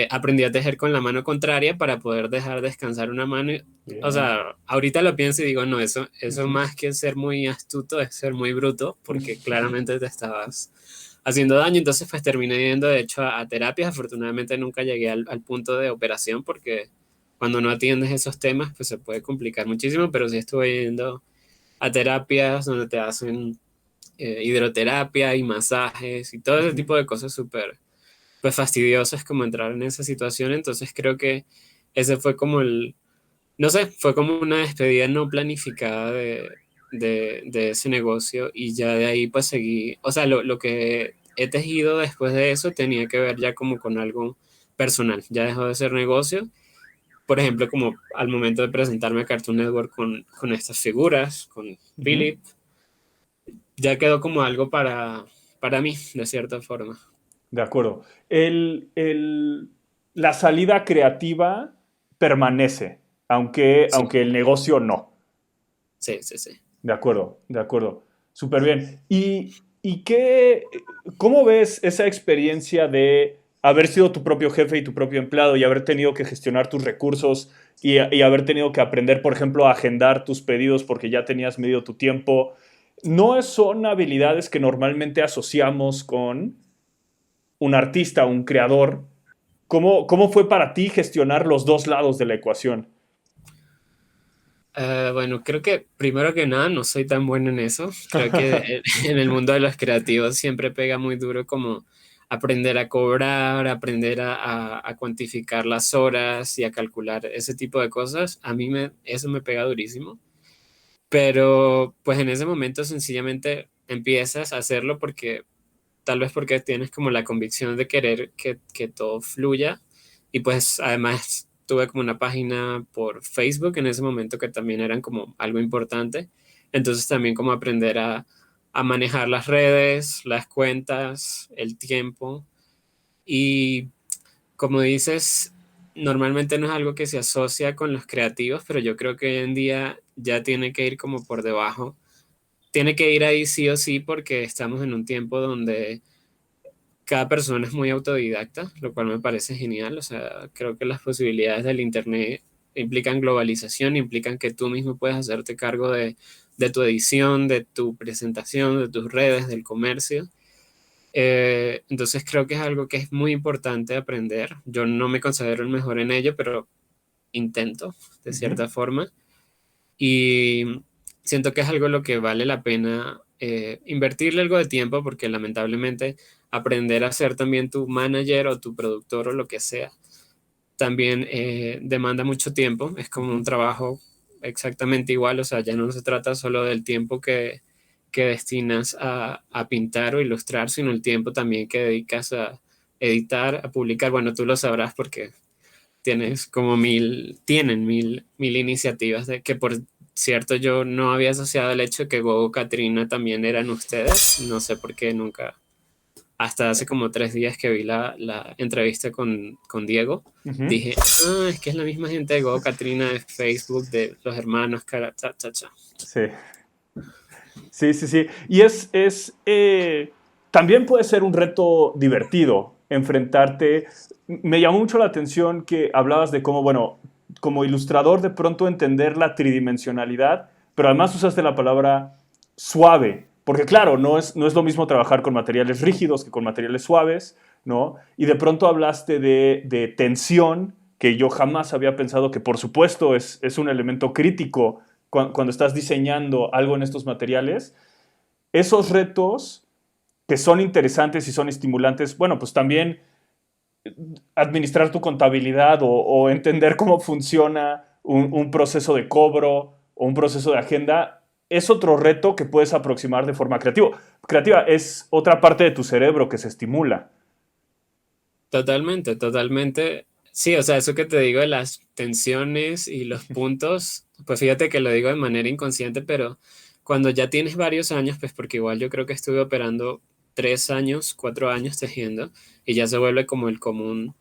Aprendí a tejer con la mano contraria para poder dejar descansar una mano. O Bien. sea, ahorita lo pienso y digo, no, eso Ujú. más que ser muy astuto es ser muy bruto, porque claramente te estabas haciendo daño. Entonces, pues terminé yendo, de hecho, a terapias. Afortunadamente nunca llegué al punto de operación, porque cuando no atiendes esos temas, pues se puede complicar muchísimo, pero sí estuve yendo a terapias donde te hacen hidroterapia y masajes y todo ese Ujú. tipo de cosas súper pues fastidiosas como entrar en esa situación. Entonces creo que ese fue como no sé, fue como una despedida no planificada de ese negocio y ya de ahí pues seguí, o sea, lo que he tejido después de eso tenía que ver ya como con algo personal, ya dejó de ser negocio. Por ejemplo, como al momento de presentarme a Cartoon Network con estas figuras, con Ujú. Philip, ya quedó como algo para mí, de cierta forma. De acuerdo. La salida creativa permanece, Sí, aunque el negocio no. sí, sí, sí. De acuerdo, de acuerdo. Súper bien. ¿Y cómo ves esa experiencia de haber sido tu propio jefe y tu propio empleado y haber tenido que gestionar tus recursos y haber tenido que aprender, por ejemplo, a agendar tus pedidos porque ya tenías medido tu tiempo? ¿No son habilidades que normalmente asociamos con un artista, un creador? ¿Cómo fue para ti gestionar los dos lados de la ecuación? Bueno, creo que primero que nada no soy tan bueno en eso. Creo que en el mundo de los creativos siempre pega muy duro como aprender a cobrar, aprender a cuantificar las horas y a calcular ese tipo de cosas. Eso me pega durísimo. Pero pues en ese momento sencillamente empiezas a hacerlo porque tal vez porque tienes como la convicción de querer que todo fluya. Y pues además tuve como una página por Facebook en ese momento que también eran como algo importante. Entonces también como aprender a manejar las redes, las cuentas, el tiempo. Y como dices, normalmente no es algo que se asocia con los creativos, pero yo creo que hoy en día ya tiene que ir como por debajo. Tiene que ir ahí sí o sí porque estamos en un tiempo donde cada persona es muy autodidacta, lo cual me parece genial. O sea, creo que las posibilidades del Internet implican globalización, implican que tú mismo puedes hacerte cargo de tu edición, de tu presentación, de tus redes, del comercio. Entonces creo que es algo que es muy importante aprender. Yo no me considero el mejor en ello, pero intento, de Ujú. cierta forma. Y siento que es algo lo que vale la pena invertirle algo de tiempo porque lamentablemente aprender a ser también tu manager o tu productor o lo que sea también demanda mucho tiempo. Es como un Ujú. trabajo exactamente igual, o sea, ya no se trata solo del tiempo que destinas a pintar o ilustrar, sino el tiempo también que dedicas a editar, a publicar. Bueno, tú lo sabrás porque tienes como tienen mil iniciativas de que por cierto yo no había asociado el hecho de que Gogo Katrina también eran ustedes, no sé por qué nunca, hasta hace como 3 días que vi la entrevista con Diego, Ujú. dije, es que es la misma gente de Gogo Katrina de Facebook, de los hermanos, cara, cha, cha, cha. Sí. Sí, sí, sí. Y también puede ser un reto divertido enfrentarte. Me llamó mucho la atención que hablabas de cómo, bueno, como ilustrador de pronto entender la tridimensionalidad, pero además usaste la palabra suave, porque claro, no es lo mismo trabajar con materiales rígidos que con materiales suaves, ¿no? Y de pronto hablaste de tensión, que yo jamás había pensado que por supuesto es un elemento crítico cuando estás diseñando algo en estos materiales, esos retos que son interesantes y son estimulantes, bueno, pues también administrar tu contabilidad o entender cómo funciona un proceso de cobro o un proceso de agenda, es otro reto que puedes aproximar de forma creativa. Es otra parte de tu cerebro que se estimula. Totalmente, totalmente. Sí, o sea, eso que te digo de las tensiones y los puntos, pues fíjate que lo digo de manera inconsciente, pero cuando ya tienes varios años, pues porque igual yo creo que estuve operando 3 años, 4 años tejiendo y ya se vuelve como el común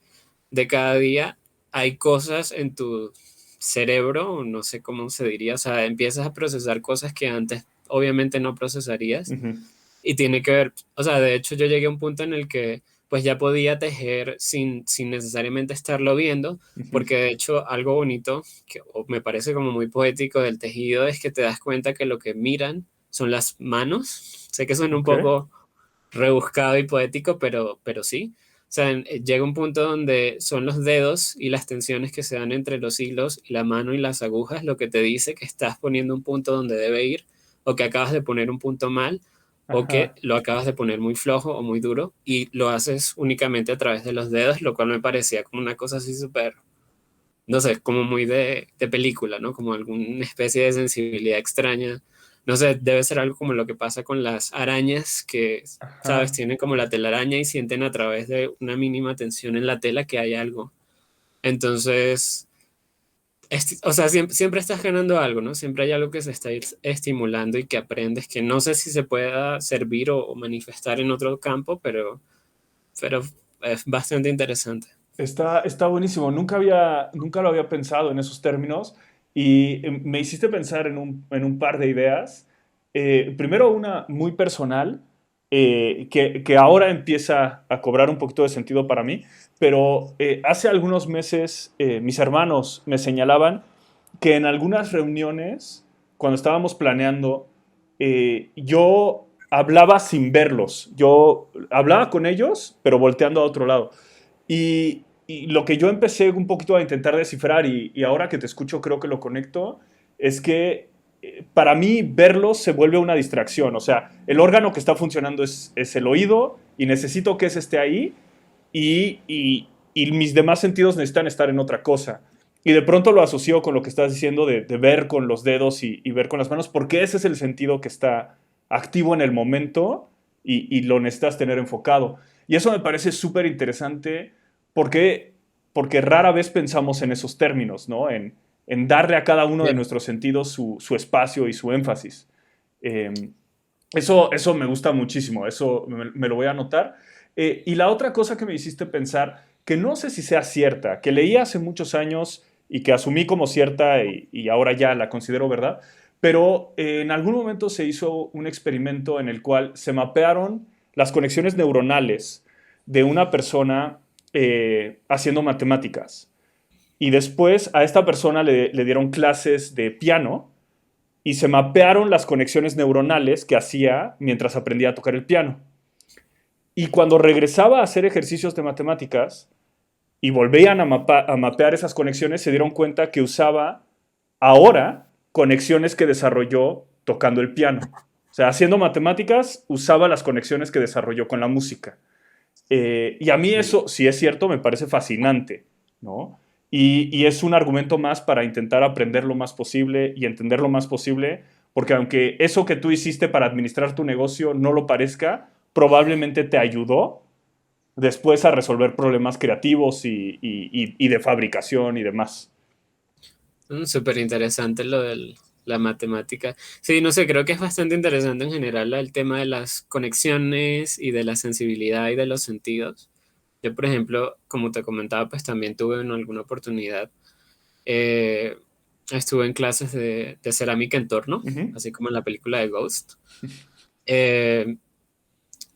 de cada día, hay cosas en tu cerebro, no sé cómo se diría, o sea, empiezas a procesar cosas que antes obviamente no procesarías Ujú. y tiene que ver, o sea, de hecho yo llegué a un punto en el que pues ya podía tejer sin necesariamente estarlo viendo, Ujú. porque de hecho algo bonito, que o me parece como muy poético del tejido, es que te das cuenta que lo que miran son las manos. Sé que suena un Ok. poco rebuscado y poético, pero sí. O sea, llega un punto donde son los dedos y las tensiones que se dan entre los hilos y la mano y las agujas lo que te dice que estás poniendo un punto donde debe ir o que acabas de poner un punto mal o que Ajá. lo acabas de poner muy flojo o muy duro y lo haces únicamente a través de los dedos, lo cual me parecía como una cosa así súper, no sé, como muy de película, ¿no? Como alguna especie de sensibilidad extraña. No sé, debe ser algo como lo que pasa con las arañas que, ¿sabes? Ajá. Tienen como la telaraña y sienten a través de una mínima tensión en la tela que hay algo. Entonces, o sea, siempre estás ganando algo, ¿no? Siempre hay algo que se está estimulando y que aprendes que no sé si se pueda servir o manifestar en otro campo, pero es bastante interesante. Está buenísimo. Nunca lo había pensado en esos términos y me hiciste pensar en un par de ideas. Primero, una muy personal, que ahora empieza a cobrar un poquito de sentido para mí, pero hace algunos meses mis hermanos me señalaban que en algunas reuniones, cuando estábamos planeando, yo hablaba sin verlos. Yo hablaba con ellos, pero volteando a otro lado. Y lo que yo empecé un poquito a intentar descifrar, y ahora que te escucho creo que lo conecto, es que para mí verlos se vuelve una distracción. O sea, el órgano que está funcionando es el oído y necesito que ese esté ahí y mis demás sentidos necesitan estar en otra cosa. Y de pronto lo asocio con lo que estás diciendo de ver con los dedos y ver con las manos, porque ese es el sentido que está activo en el momento y lo necesitas tener enfocado. Y eso me parece súper interesante porque, porque rara vez pensamos en esos términos, ¿no? En darle a cada uno de Sí. nuestros sentidos su espacio y su énfasis. Eh, eso me gusta muchísimo, eso me lo voy a anotar. Y la otra cosa que me hiciste pensar, que no sé si sea cierta, que leí hace muchos años y que asumí como cierta y ahora ya la considero verdad, pero en algún momento se hizo un experimento en el cual se mapearon las conexiones neuronales de una persona haciendo matemáticas. Y después a esta persona le dieron clases de piano y se mapearon las conexiones neuronales que hacía mientras aprendía a tocar el piano. Y cuando regresaba a hacer ejercicios de matemáticas y volvían a mapear esas conexiones, se dieron cuenta que usaba ahora conexiones que desarrolló tocando el piano. O sea, haciendo matemáticas, usaba las conexiones que desarrolló con la música. Y a mí Sí. eso, si es cierto, me parece fascinante, ¿no? Y es un argumento más para intentar aprender lo más posible y entender lo más posible, porque aunque eso que tú hiciste para administrar tu negocio no lo parezca, probablemente te ayudó después a resolver problemas creativos y de fabricación y demás. Súper interesante lo de la matemática. Sí, no sé, creo que es bastante interesante en general el tema de las conexiones y de la sensibilidad y de los sentidos. Yo, por ejemplo, como te comentaba, pues también tuve en alguna oportunidad, eh, estuve en clases de cerámica en torno, Ujú. así como en la película de Ghost. Eh,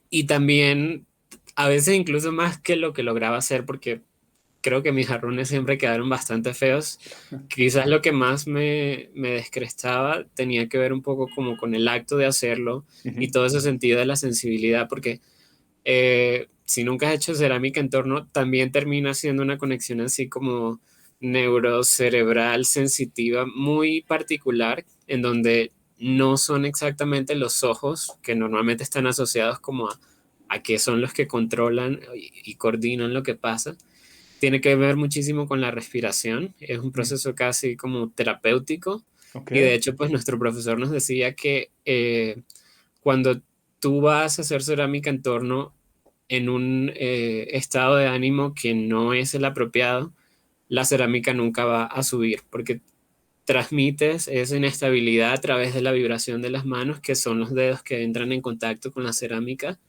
y también, a veces incluso más que lo que lograba hacer, porque creo que mis jarrones siempre quedaron bastante feos. Quizás lo que más me descrestaba tenía que ver un poco como con el acto de hacerlo Ujú. y todo ese sentido de la sensibilidad, porque si nunca has hecho cerámica en torno, también termina siendo una conexión así como neurocerebral sensitiva muy particular, en donde no son exactamente los ojos que normalmente están asociados como a que son los que controlan y coordinan lo que pasa, tiene que ver muchísimo con la respiración. Es un Mm, proceso casi como terapéutico. ok, Y de hecho, pues nuestro profesor nos decía que cuando tú vas a hacer cerámica en torno en un estado de ánimo que no es el apropiado, la cerámica nunca va a subir, porque transmites esa inestabilidad a través de la vibración de las manos, que son los dedos que entran en contacto con la cerámica,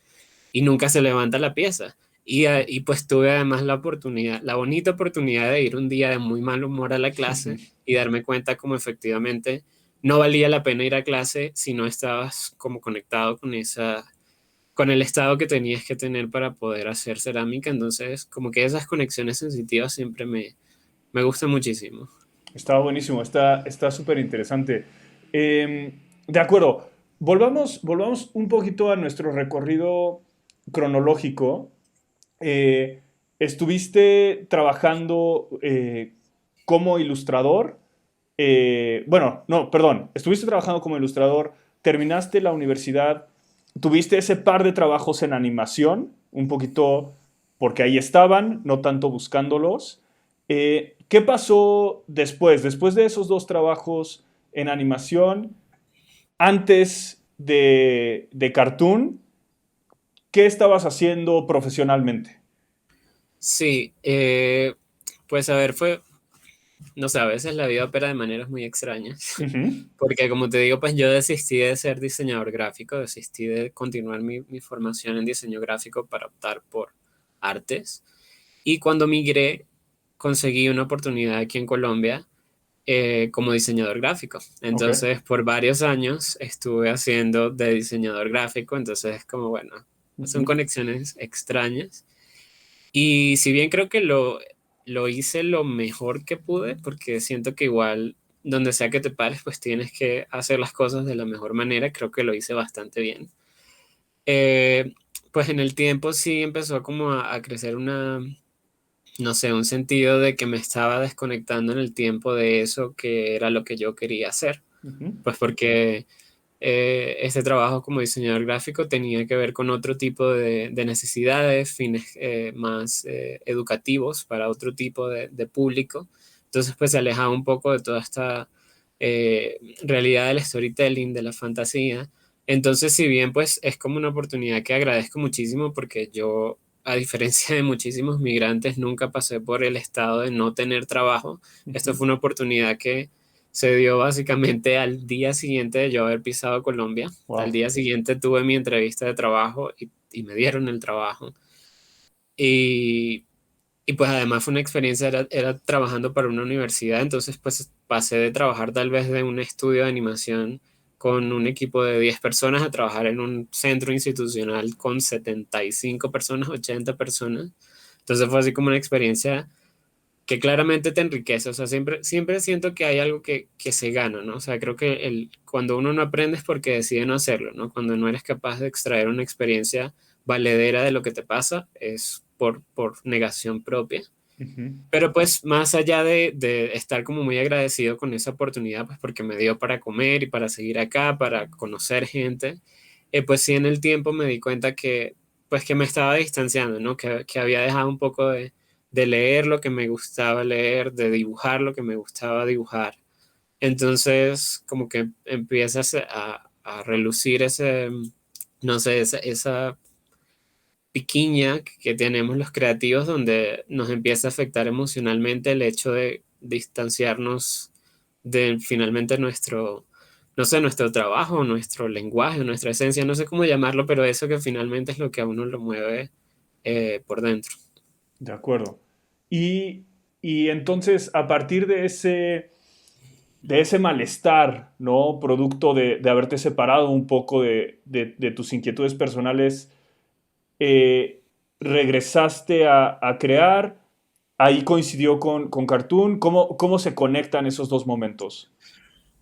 y nunca se levanta la pieza. Y pues tuve además la oportunidad, la bonita oportunidad de ir un día de muy mal humor a la clase y darme cuenta como efectivamente no valía la pena ir a clase si no estabas como conectado con con el estado que tenías que tener para poder hacer cerámica. Entonces, como que esas conexiones sensitivas siempre me gustan muchísimo. está buenísimo, está súper interesante. De acuerdo, volvamos un poquito a nuestro recorrido cronológico. Eh, Estuviste trabajando como ilustrador. Bueno, no, perdón. Estuviste trabajando como ilustrador, terminaste la universidad, tuviste ese par de trabajos en animación, un poquito porque ahí estaban, no tanto buscándolos. ¿Qué pasó después? Después de esos dos trabajos en animación, antes de Cartoon, ¿qué estabas haciendo profesionalmente? Sí, pues a ver, no sé, a veces la vida opera de maneras muy extrañas, Ujú, porque como te digo, pues yo desistí de ser diseñador gráfico, desistí de continuar mi formación en diseño gráfico para optar por artes, y cuando migré, conseguí una oportunidad aquí en Colombia como diseñador gráfico. ok. Entonces, por varios años estuve haciendo de diseñador gráfico, entonces es como, bueno, son Ujú, conexiones extrañas. Y si bien creo que lo hice lo mejor que pude, porque siento que igual donde sea que te pares, pues tienes que hacer las cosas de la mejor manera, creo que lo hice bastante bien. Eh, pues en el tiempo sí empezó como a crecer no sé, un sentido de que me estaba desconectando en el tiempo de eso que era lo que yo quería hacer. ujú, Pues porque este trabajo como diseñador gráfico tenía que ver con otro tipo de necesidades, fines más educativos para otro tipo de público. Entonces, pues se alejaba un poco de toda esta realidad del storytelling, de la fantasía. Entonces, si bien pues es como una oportunidad que agradezco muchísimo porque yo, a diferencia de muchísimos migrantes, nunca pasé por el estado de no tener trabajo. Esto ujú. fue una oportunidad que se dio básicamente al día siguiente de yo haber pisado Colombia. Al Wow. día siguiente tuve mi entrevista de trabajo y me dieron el trabajo. Y, y pues además fue una experiencia, era trabajando para una universidad, entonces pues pasé de trabajar tal vez de un estudio de animación con un equipo de 10 personas a trabajar en un centro institucional con 75 personas, 80 personas. Entonces fue así como una experiencia que claramente te enriquece. O sea, siempre siento que hay algo que se gana, ¿no? O sea, creo que cuando uno no aprende es porque decide no hacerlo, ¿no? Cuando no eres capaz de extraer una experiencia valedera de lo que te pasa, es por negación propia. Ujú. Pero pues más allá de estar como muy agradecido con esa oportunidad, pues porque me dio para comer y para seguir acá, para conocer gente, pues sí en el tiempo me di cuenta que pues que me estaba distanciando, ¿no? Que había dejado un poco de leer lo que me gustaba leer, de dibujar lo que me gustaba dibujar. Entonces como que empiezas a relucir no sé, esa piquiña que tenemos los creativos donde nos empieza a afectar emocionalmente el hecho de distanciarnos de finalmente no sé, nuestro trabajo, nuestro lenguaje, nuestra esencia, no sé cómo llamarlo, pero eso que finalmente es lo que a uno lo mueve por dentro. De acuerdo. Y, y entonces, a partir de ese malestar, ¿no? Producto de haberte separado un poco de tus inquietudes personales, eh, regresaste a crear, ahí coincidió con Cartoon. ¿Cómo se conectan esos dos momentos?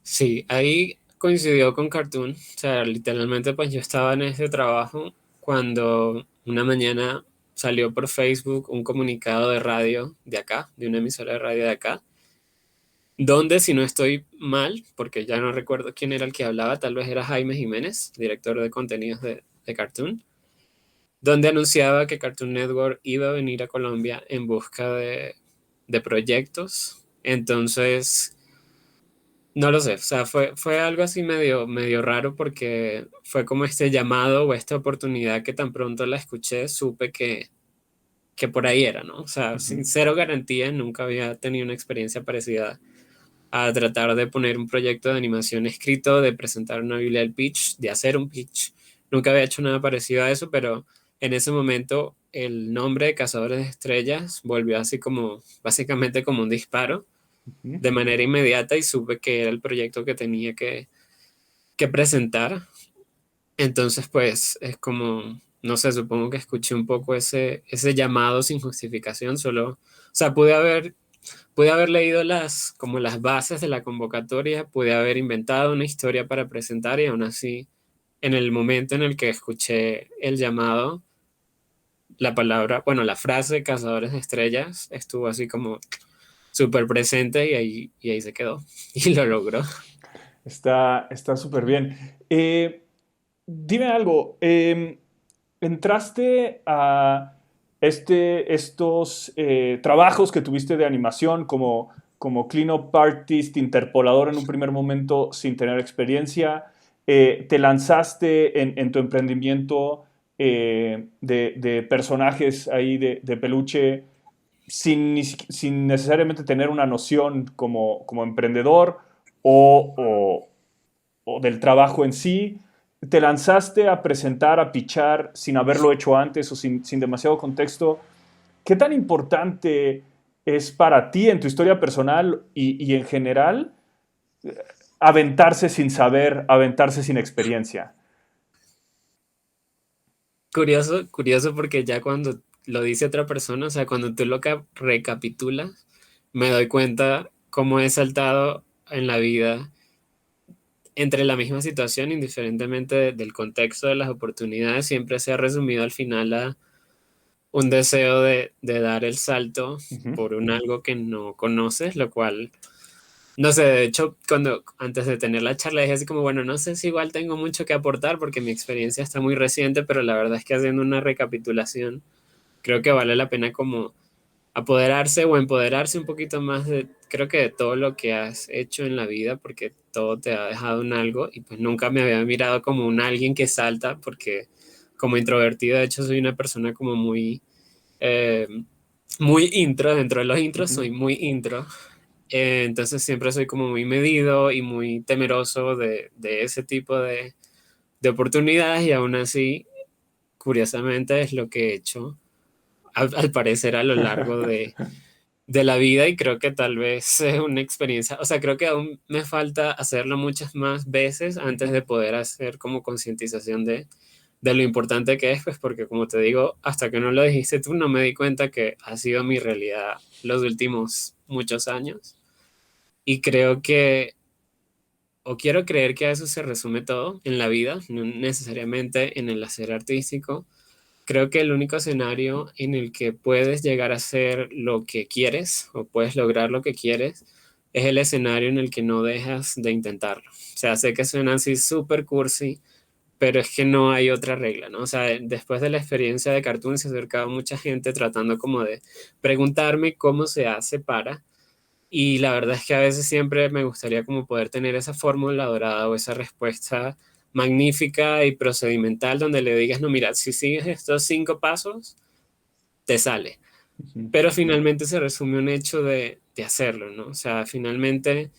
Sí, ahí coincidió con Cartoon, o sea, literalmente pues yo estaba en ese trabajo cuando una mañana salió por Facebook un comunicado de radio de acá, de una emisora de radio de acá, donde si no estoy mal, porque ya no recuerdo quién era el que hablaba, tal vez era Jaime Jiménez, director de contenidos de Cartoon, donde anunciaba que Cartoon Network iba a venir a Colombia en busca de proyectos. Entonces, no lo sé, o sea, fue algo así medio raro porque fue como este llamado o esta oportunidad que tan pronto la escuché, supe que por ahí era, ¿no? O sea, sin Ujú. cero garantía, nunca había tenido una experiencia parecida a tratar de poner un proyecto de animación escrito, de presentar una Biblia del pitch, de hacer un pitch. Nunca había hecho nada parecido a eso, pero en ese momento el nombre de Cazadores de Estrellas volvió así como, básicamente como un disparo Ujú. de manera inmediata y supe que era el proyecto que tenía que presentar. Entonces, pues es como, no sé, supongo que escuché un poco ese llamado sin justificación, solo, o sea, pude haber leído como las bases de la convocatoria, pude haber inventado una historia para presentar y aún así, en el momento en el que escuché el llamado, la palabra, bueno, la frase Cazadores de Estrellas estuvo así como súper presente y ahí se quedó y lo logró. Está súper bien. Dime algo, ¿entraste a estos trabajos que tuviste de animación como cleanup artist, interpolador en un primer momento sin tener experiencia? ¿Te lanzaste en tu emprendimiento de personajes ahí de peluche sin necesariamente tener una noción como emprendedor o, o del trabajo en sí? ¿Te lanzaste a presentar, a pitchar sin haberlo hecho antes o sin demasiado contexto? ¿Qué tan importante es para ti en tu historia personal y en general aventarse sin saber, aventarse sin experiencia? Curioso, curioso porque ya cuando lo dice otra persona, o sea, cuando tú lo recapitulas, me doy cuenta cómo he saltado en la vida entre la misma situación, indiferentemente del contexto de las oportunidades, siempre se ha resumido al final a un deseo de dar el salto Ujú. por un algo que no conoces, lo cual, no sé, de hecho, antes de tener la charla dije así como, bueno, no sé si igual tengo mucho que aportar porque mi experiencia está muy reciente, pero la verdad es que haciendo una recapitulación, creo que vale la pena como apoderarse o empoderarse un poquito más creo que de todo lo que has hecho en la vida, porque todo te ha dejado un algo y pues nunca me había mirado como un alguien que salta, porque como introvertido, de hecho, soy una persona como eh, muy intro, dentro de los intros Ujú. soy muy intro. Entonces siempre soy como muy medido y muy temeroso de ese tipo de oportunidades y aún así, curiosamente, es lo que he hecho al parecer a lo largo de la vida y creo que tal vez es una experiencia, o sea, creo que aún me falta hacerlo muchas más veces antes Ujú. de poder hacer como concientización de lo importante que es, pues porque como te digo, hasta que no lo dijiste tú, no me di cuenta que ha sido mi realidad los últimos muchos años y creo que, o quiero creer que a eso se resume todo en la vida, no necesariamente en el hacer artístico. Creo que el único escenario en el que puedes llegar a hacer lo que quieres o puedes lograr lo que quieres es el escenario en el que no dejas de intentarlo. O sea, sé que suena así súper cursi, pero es que no hay otra regla, ¿no? O sea, después de la experiencia de Cartoon se acercaba mucha gente tratando como de preguntarme cómo se hace para, y la verdad es que a veces siempre me gustaría como poder tener esa fórmula dorada o esa respuesta magnífica y procedimental donde le digas, no, mira, si sigues estos 5 pasos, te sale. Ujú. Pero finalmente se resume un hecho de hacerlo, ¿no? O sea, finalmente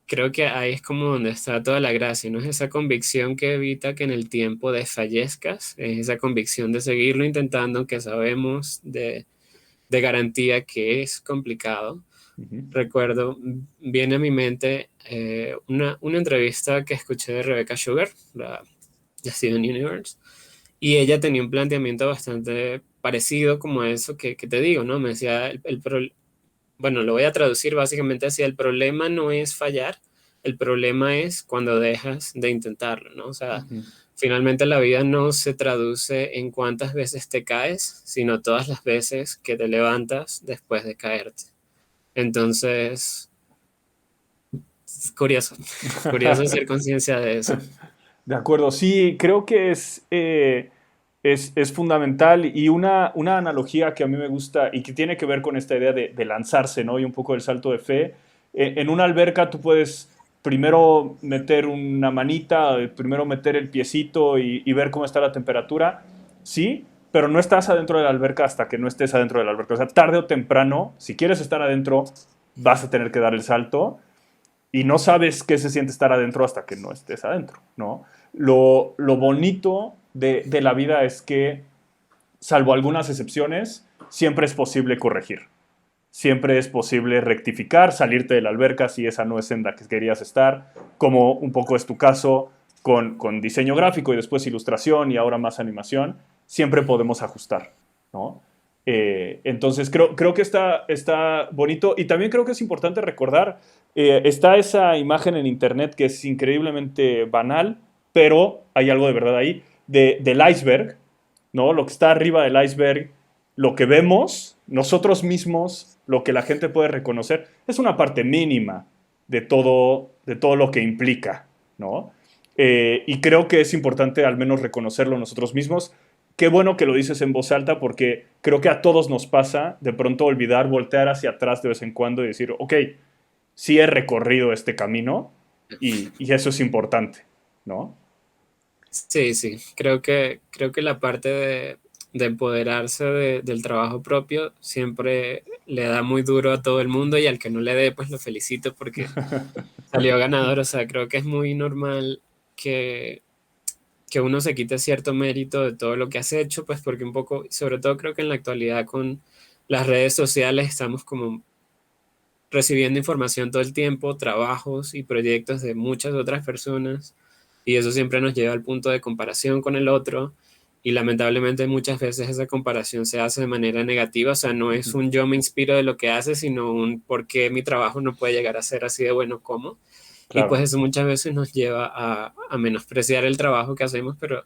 creo que ahí es como donde está toda la gracia, ¿no? Es esa convicción que evita que en el tiempo desfallezcas, es esa convicción de seguirlo intentando, que sabemos de garantía que es complicado. Ujú. Recuerdo, viene a mi mente una entrevista que escuché de Rebecca Sugar, la de Steven Universe, y ella tenía un planteamiento bastante parecido como a eso que te digo, ¿no? Me decía, bueno, lo voy a traducir básicamente así, el problema no es fallar, el problema es cuando dejas de intentarlo, ¿no? O sea, Ujú. finalmente la vida no se traduce en cuántas veces te caes, sino todas las veces que te levantas después de caerte. Entonces, es curioso, curioso hacer conciencia de eso. De acuerdo, sí, creo que es... es fundamental y una analogía que a mí me gusta y que tiene que ver con esta idea de lanzarse, ¿no? Y un poco el salto de fe. En una alberca tú puedes primero meter una manita, primero meter el piecito y ver cómo está la temperatura, sí, pero no estás adentro de la alberca hasta que no estés adentro de la alberca. O sea, tarde o temprano, si quieres estar adentro, vas a tener que dar el salto y no sabes qué se siente estar adentro hasta que no estés adentro, ¿no? Lo bonito de la vida es que, salvo algunas excepciones, siempre es posible corregir. Siempre es posible rectificar, salirte de la alberca si esa no es en la que querías estar, como un poco es tu caso con diseño gráfico y después ilustración y ahora más animación. Siempre podemos ajustar, ¿no? Entonces creo que está bonito y también creo que es importante recordar, está esa imagen en internet que es increíblemente banal, pero hay algo de verdad ahí, del iceberg, ¿no? Lo que está arriba del iceberg, lo que vemos nosotros mismos, lo que la gente puede reconocer, es una parte mínima de todo lo que implica, ¿no? Y creo que es importante al menos reconocerlo nosotros mismos. Qué bueno que lo dices en voz alta porque creo que a todos nos pasa de pronto olvidar, voltear hacia atrás de vez en cuando y decir, ok, sí he recorrido este camino y eso es importante, ¿no? Sí, sí, creo que la parte de empoderarse del trabajo propio siempre le da muy duro a todo el mundo y al que no le dé, pues lo felicito porque salió ganador. O sea, creo que es muy normal que, que uno se quite cierto mérito de todo lo que has hecho, pues porque un poco, sobre todo creo que en la actualidad con las redes sociales estamos como recibiendo información todo el tiempo, trabajos y proyectos de muchas otras personas, y eso siempre nos lleva al punto de comparación con el otro, y lamentablemente muchas veces esa comparación se hace de manera negativa. O sea, no es un yo me inspiro de lo que hace, sino un por qué mi trabajo no puede llegar a ser así de bueno como, y pues Claro. eso muchas veces nos lleva a menospreciar el trabajo que hacemos. Pero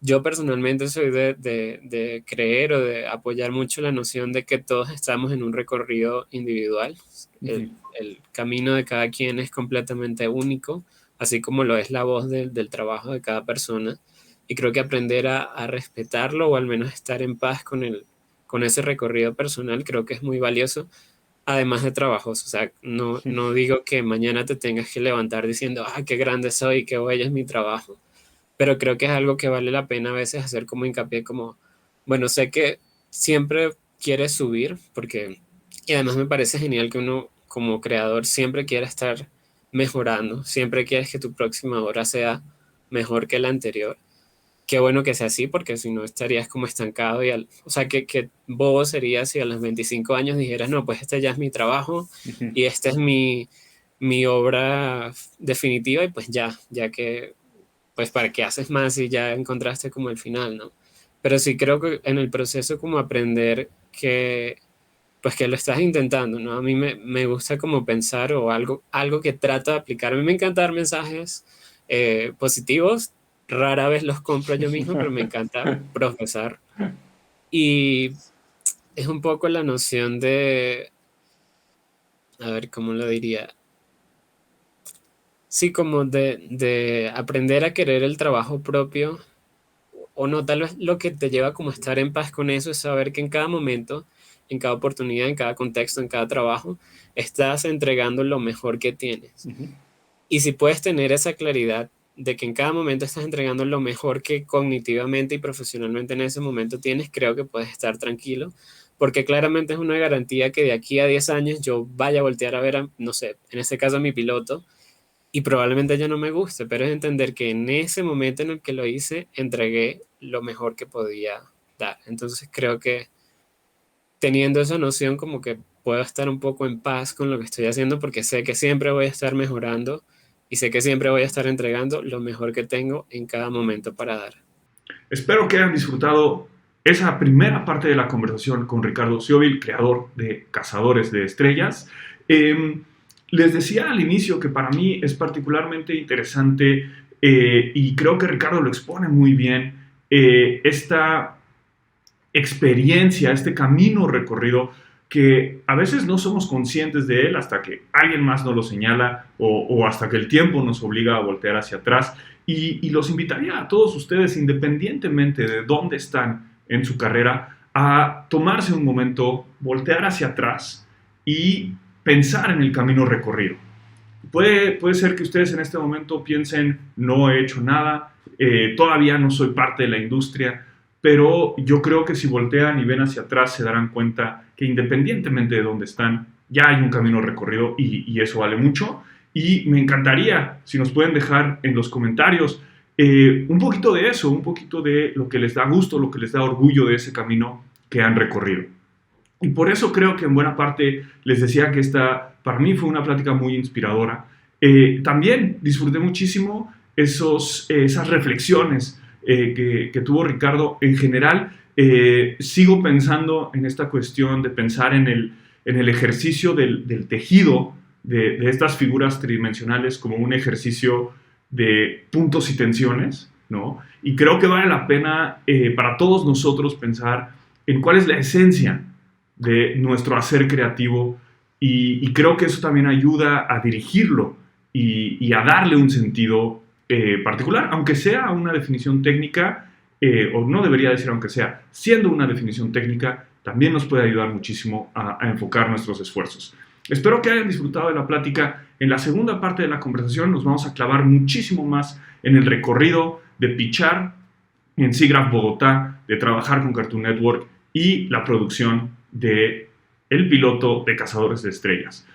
yo personalmente soy de creer o de apoyar mucho la noción de que todos estamos en un recorrido individual. Ujú. El camino de cada quien es completamente único, así como lo es la voz del trabajo de cada persona. Y creo que aprender a respetarlo o al menos estar en paz con ese recorrido personal creo que es muy valioso, además de trabajos. O sea, no digo que mañana te tengas que levantar diciendo, ah, qué grande soy, qué bello es mi trabajo, pero creo que es algo que vale la pena a veces hacer como hincapié, como, bueno, sé que siempre quieres subir, porque, y además me parece genial que uno como creador siempre quiera estar mejorando, siempre quieres que tu próxima obra sea mejor que la anterior. Qué bueno que sea así, porque si no estarías como estancado o sea, que bobo sería si a los 25 años dijeras, no, pues este ya es mi trabajo Ujú. y esta es mi obra definitiva y pues ya que pues para qué haces más si ya encontraste como el final, ¿no? Pero sí creo que en el proceso como aprender que, pues que lo estás intentando, ¿no? A mí me gusta como pensar o algo que trato de aplicar. A mí me encanta dar mensajes positivos, rara vez los compro yo mismo, pero me encanta profesar. Y es un poco la noción de, a ver, ¿cómo lo diría? Sí, como de aprender a querer el trabajo propio. O no, tal vez lo que te lleva como a estar en paz con eso es saber que en cada momento, en cada oportunidad, en cada contexto, en cada trabajo, estás entregando lo mejor que tienes. Ujú. Y si puedes tener esa claridad de que en cada momento estás entregando lo mejor que cognitivamente y profesionalmente en ese momento tienes, creo que puedes estar tranquilo, porque claramente es una garantía que de aquí a 10 años yo vaya a voltear a ver, no sé, en este caso a mi piloto, y probablemente ya no me guste, pero es entender que en ese momento en el que lo hice, entregué lo mejor que podía dar. Entonces creo que teniendo esa noción como que puedo estar un poco en paz con lo que estoy haciendo porque sé que siempre voy a estar mejorando y sé que siempre voy a estar entregando lo mejor que tengo en cada momento para dar. Espero que hayan disfrutado esa primera parte de la conversación con Ricardo Schiovil, creador de Cazadores de Estrellas. Les decía al inicio que para mí es particularmente interesante y creo que Ricardo lo expone muy bien, esta experiencia, este camino recorrido que a veces no somos conscientes de él hasta que alguien más nos lo señala o hasta que el tiempo nos obliga a voltear hacia atrás y los invitaría a todos ustedes, independientemente de dónde están en su carrera, a tomarse un momento, voltear hacia atrás y pensar en el camino recorrido. Puede ser que ustedes en este momento piensen, no he hecho nada, todavía no soy parte de la industria, pero yo creo que si voltean y ven hacia atrás se darán cuenta que independientemente de dónde están, ya hay un camino recorrido y eso vale mucho. Y me encantaría si nos pueden dejar en los comentarios un poquito de eso, un poquito de lo que les da gusto, lo que les da orgullo de ese camino que han recorrido. Y por eso creo que en buena parte les decía que esta para mí fue una plática muy inspiradora. También disfruté muchísimo esas reflexiones que tuvo Ricardo. En general, sigo pensando en esta cuestión de pensar en el ejercicio del tejido de estas figuras tridimensionales como un ejercicio de puntos y tensiones, ¿no? Y creo que vale la pena para todos nosotros pensar en cuál es la esencia de nuestro hacer creativo y creo que eso también ayuda a dirigirlo y a darle un sentido particular, aunque sea una definición técnica, o no debería decir aunque sea, siendo una definición técnica, también nos puede ayudar muchísimo a enfocar nuestros esfuerzos. Espero que hayan disfrutado de la plática. En la segunda parte de la conversación nos vamos a clavar muchísimo más en el recorrido de pitchar en SIGGRAPH Bogotá, de trabajar con Cartoon Network y la producción de El Piloto de Cazadores de Estrellas.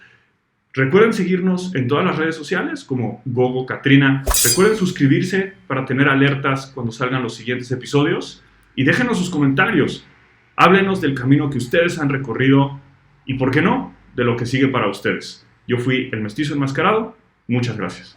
Recuerden seguirnos en todas las redes sociales como Gogo Katrina. Recuerden suscribirse para tener alertas cuando salgan los siguientes episodios y déjenos sus comentarios. Háblenos del camino que ustedes han recorrido y, ¿por qué no?, de lo que sigue para ustedes. Yo fui el Mestizo Enmascarado. Muchas gracias.